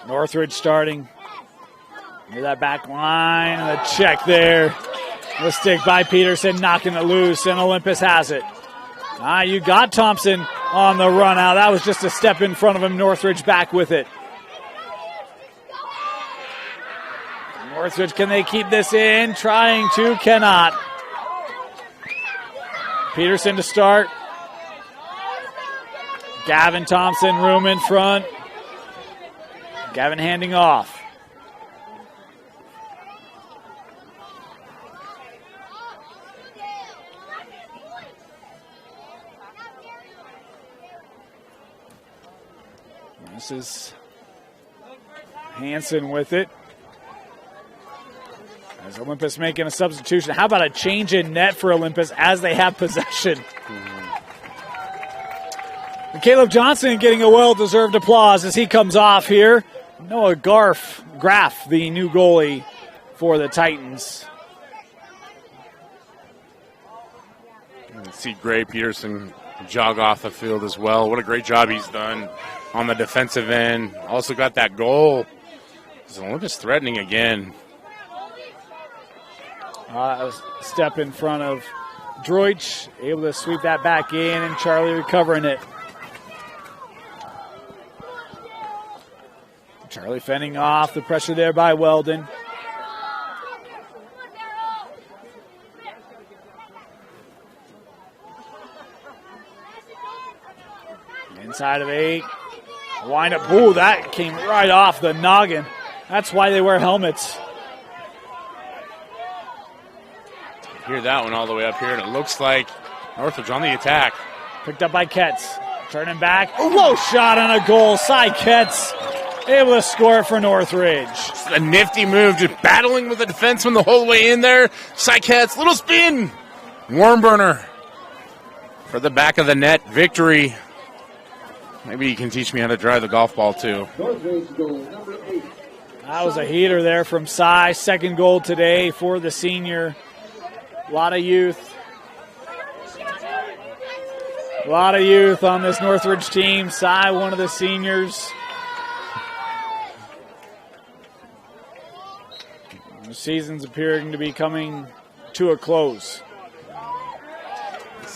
Northridge starting. Near that back line. The check there. Mistake by Peterson, knocking it loose, and Olympus has it. You got Thompson on the run out. That was just a step in front of him. Northridge back with it. Northridge, can they keep this in? Trying to, cannot. Peterson to start. Gavin Thompson, room in front. Gavin handing off. This is Hansen with it. As Olympus making a substitution. How about a change in net for Olympus as they have possession? And Caleb Johnson getting a well-deserved applause as he comes off here. Noah Graff, the new goalie for the Titans. You see Gray Peterson jog off the field as well. What a great job he's done on the defensive end. Also got that goal. Olympus threatening again. A step in front of Droich, able to sweep that back in, and Charlie recovering it. Charlie fending off the pressure there by Weldon. Inside of 8. Wind up. Ooh, that came right off the noggin. That's why they wear helmets. Hear that one all the way up here, and it looks like Northridge on the attack. Picked up by Ketz. Turning back. Low shot and a goal. Cy Ketz able to score it for Northridge. Just a nifty move, just battling with the defenseman the whole way in there. Cy Ketz, little spin. Worm burner for the back of the net. Victory. Maybe you can teach me how to drive the golf ball, too. Northridge goal number 8. That was a heater there from Cy. Second goal today for the senior. A lot of youth. A lot of youth on this Northridge team. Cy, one of the seniors. The season's appearing to be coming to a close.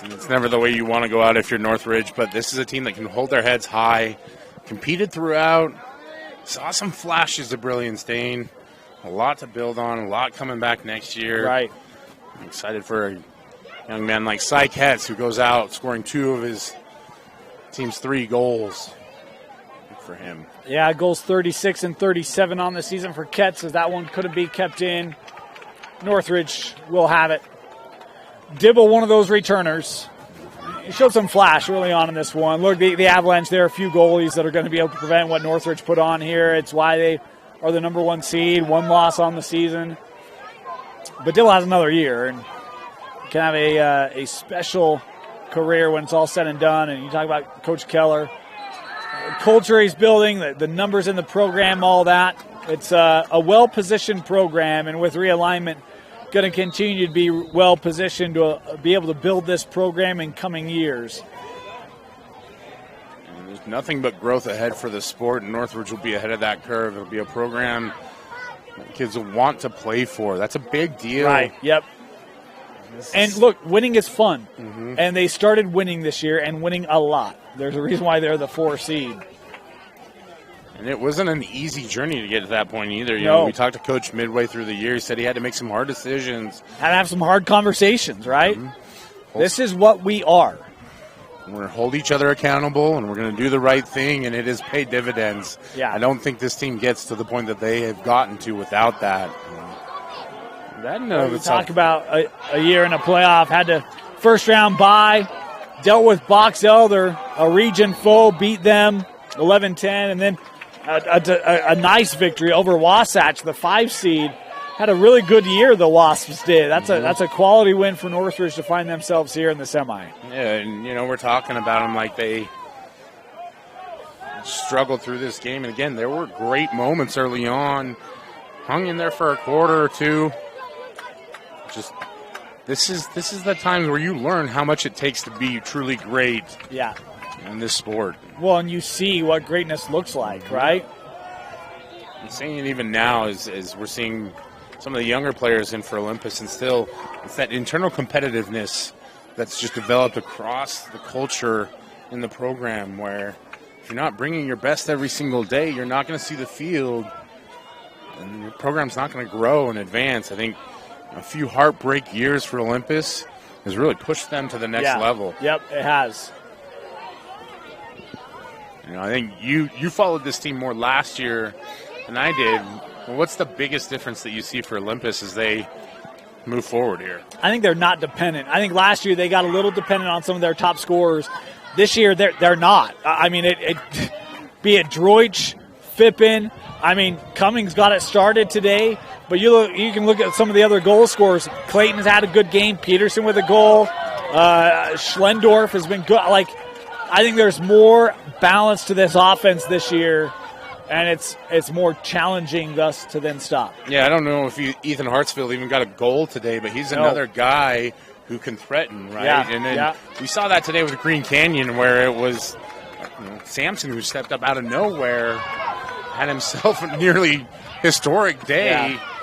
It's never the way you want to go out if you're Northridge, but this is a team that can hold their heads high, competed throughout, saw some flashes of brilliance, Dane. A lot to build on, a lot coming back next year. Right. I'm excited for a young man like Cy Ketz, who goes out scoring 2 of his team's 3 goals. Good for him. Yeah, goals 36 and 37 on the season for Ketz, as that one couldn't be kept in. Northridge will have it. Dibble, one of those returners. He showed some flash early on in this one. Look, the Avalanche, there are a few goalies that are going to be able to prevent what Northridge put on here. It's why they are the number 1 seed, 1 loss on the season. But Dibble has another year and can have a special career when it's all said and done. And you talk about Coach Keller. Culture he's building, the numbers in the program, all that. It's a well-positioned program, and with realignment, going to continue to be well-positioned to be able to build this program in coming years. And there's nothing but growth ahead for the sport, and Northridge will be ahead of that curve. It'll be a program that kids will want to play for. That's a big deal. Right, yep. And look, winning is fun. Mm-hmm. And they started winning this year and winning a lot. There's a reason why they're the 4 seed. And it wasn't an easy journey to get to that point either. You know, we talked to Coach midway through the year. He said he had to make some hard decisions. Had to have some hard conversations, right? Mm-hmm. This is what we are. We're going to hold each other accountable, and we're going to do the right thing, and it has paid dividends. Yeah. I don't think this team gets to the point that they have gotten to without that. Talk about a year in a playoff. Had to first-round bye. Dealt with Box Elder, a region foe, beat them 11-10, and then a nice victory over Wasatch, the 5 seed, had a really good year, the Wasps did. That's a quality win for Northridge to find themselves here in the semi. Yeah, and, we're talking about them like they struggled through this game. And, again, there were great moments early on. Hung in there for a quarter or two. Just this is the times where you learn how much it takes to be truly great in this sport. Well, and you see what greatness looks like, right? I'm seeing it even now as we're seeing some of the younger players in for Olympus, and still it's that internal competitiveness that's just developed across the culture in the program, where if you're not bringing your best every single day, you're not going to see the field, and your program's not going to grow and advance. I think a few heartbreak years for Olympus has really pushed them to the next level. Yep, it has. I think you followed this team more last year than I did. Well, what's the biggest difference that you see for Olympus as they move forward here? I think they're not dependent. I think last year they got a little dependent on some of their top scorers. This year they're not. I mean, be it Droich, Fippen. I mean, Cummings got it started today, but you can look at some of the other goal scorers. Clayton's had a good game. Peterson with a goal. Schlendorf has been good. Like, I think there's more balance to this offense this year, and it's more challenging thus to then stop. Yeah, I don't know if Ethan Hartsfield even got a goal today, but he's another guy who can threaten, right? Yeah, and then we saw that today with Green Canyon, where it was Sampson who stepped up out of nowhere, had himself a nearly historic day. Yeah.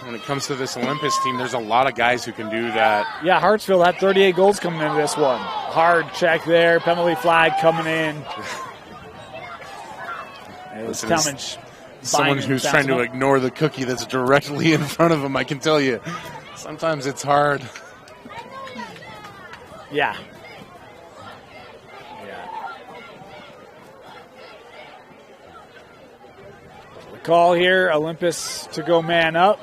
When it comes to this Olympus team, there's a lot of guys who can do that. Yeah, Hartsfield had 38 goals coming into this one. Hard check there, penalty flag coming in. Someone who's trying to ignore the cookie that's directly in front of him, I can tell you. Sometimes it's hard. Yeah. The call here, Olympus to go man up.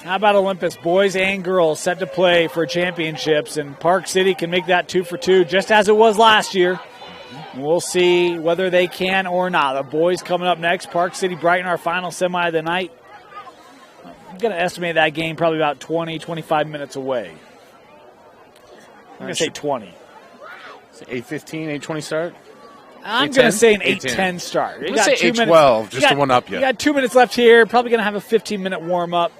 How about Olympus, boys and girls, set to play for championships, and Park City can make that 2 for 2, just as it was last year. We'll see whether they can or not. The boys coming up next, Park City Brighton, our final semi of the night. I'm going to estimate that game probably about 20, 25 minutes away. I'm going to say 20. 8:15, 8:20 start? I'm going to say an 8:10 start. Let's say 8:12, just to one up you. You got 2 minutes left here. Probably going to have a 15-minute warm-up.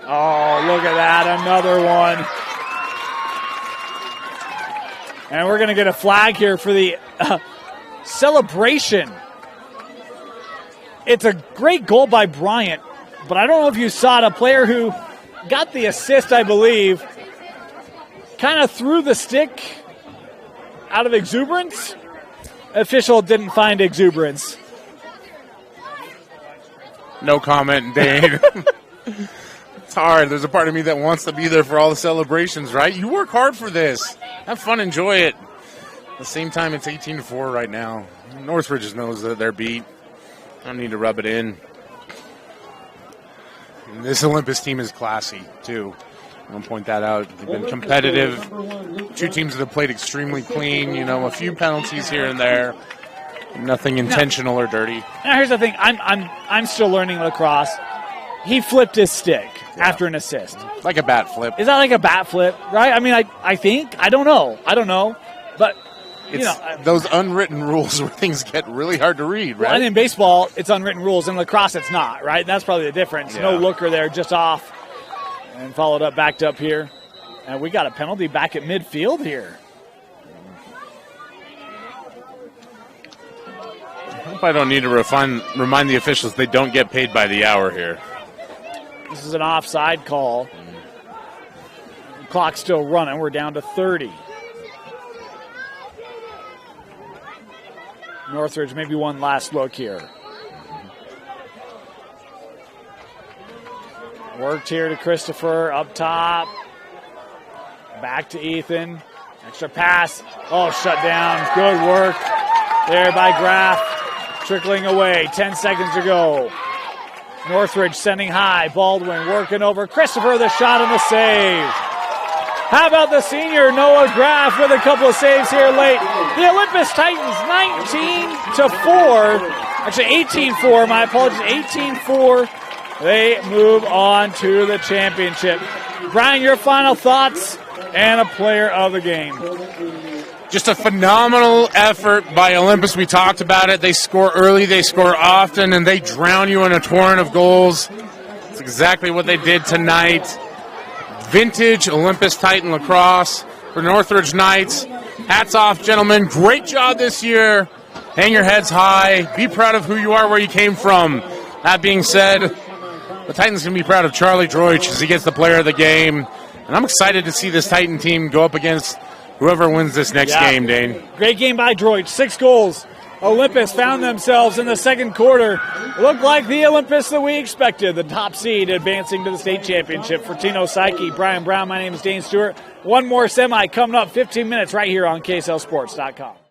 Oh, look at that, another one. And we're going to get a flag here for the celebration. It's a great goal by Bryant, but I don't know if you saw it. A player who got the assist, I believe, kind of threw the stick out of exuberance. Official didn't find exuberance. No comment, Dane. It's hard. There's a part of me that wants to be there for all the celebrations, right? You work hard for this. Have fun, enjoy it. At the same time, it's 18-4 right now. Northridge knows that they're beat. I don't need to rub it in. And this Olympus team is classy, too. I want to point that out. They've been competitive. Two teams that have played extremely clean. A few penalties here and there. Nothing intentional or dirty. Now, here's the thing. I'm still learning lacrosse. He flipped his stick after an assist. Like a bat flip. Is that like a bat flip, right? I mean, I think. I don't know. But, those unwritten rules where things get really hard to read, right? Well, and in baseball, it's unwritten rules. In lacrosse, it's not, right? And that's probably the difference. Yeah. No looker there, just off. And followed up, backed up here. And we got a penalty back at midfield here. I hope I don't need to remind the officials they don't get paid by the hour here. This is an offside call. The clock's still running. We're down to 30. Northridge, maybe one last look here. Worked here to Christopher, up top. Back to Ethan. Extra pass. Oh, shut down. Good work there by Graff. Trickling away. 10 seconds to go. Northridge sending high. Baldwin working over Christopher. The shot and the save. How about the senior Noah Graff with a couple of saves here late? The Olympus Titans 19-4, actually 18-4, my apologies, 18-4. They move on to the championship. Brian, your final thoughts and a player of the game. Just a phenomenal effort by Olympus. We talked about it. They score early, they score often, and they drown you in a torrent of goals. That's exactly what they did tonight. Vintage Olympus Titan lacrosse for Northridge Knights. Hats off, gentlemen. Great job this year. Hang your heads high. Be proud of who you are, where you came from. That being said, the Titans can be proud of Charlie Droich as he gets the player of the game. And I'm excited to see this Titan team go up against whoever wins this next game, Dane. Great game by Droich. 6 goals. Olympus found themselves in the second quarter. Looked like the Olympus that we expected. The top seed advancing to the state championship. For Tino Psyche, Brian Brown, my name is Dane Stewart. One more semi coming up 15 minutes right here on KSLSports.com.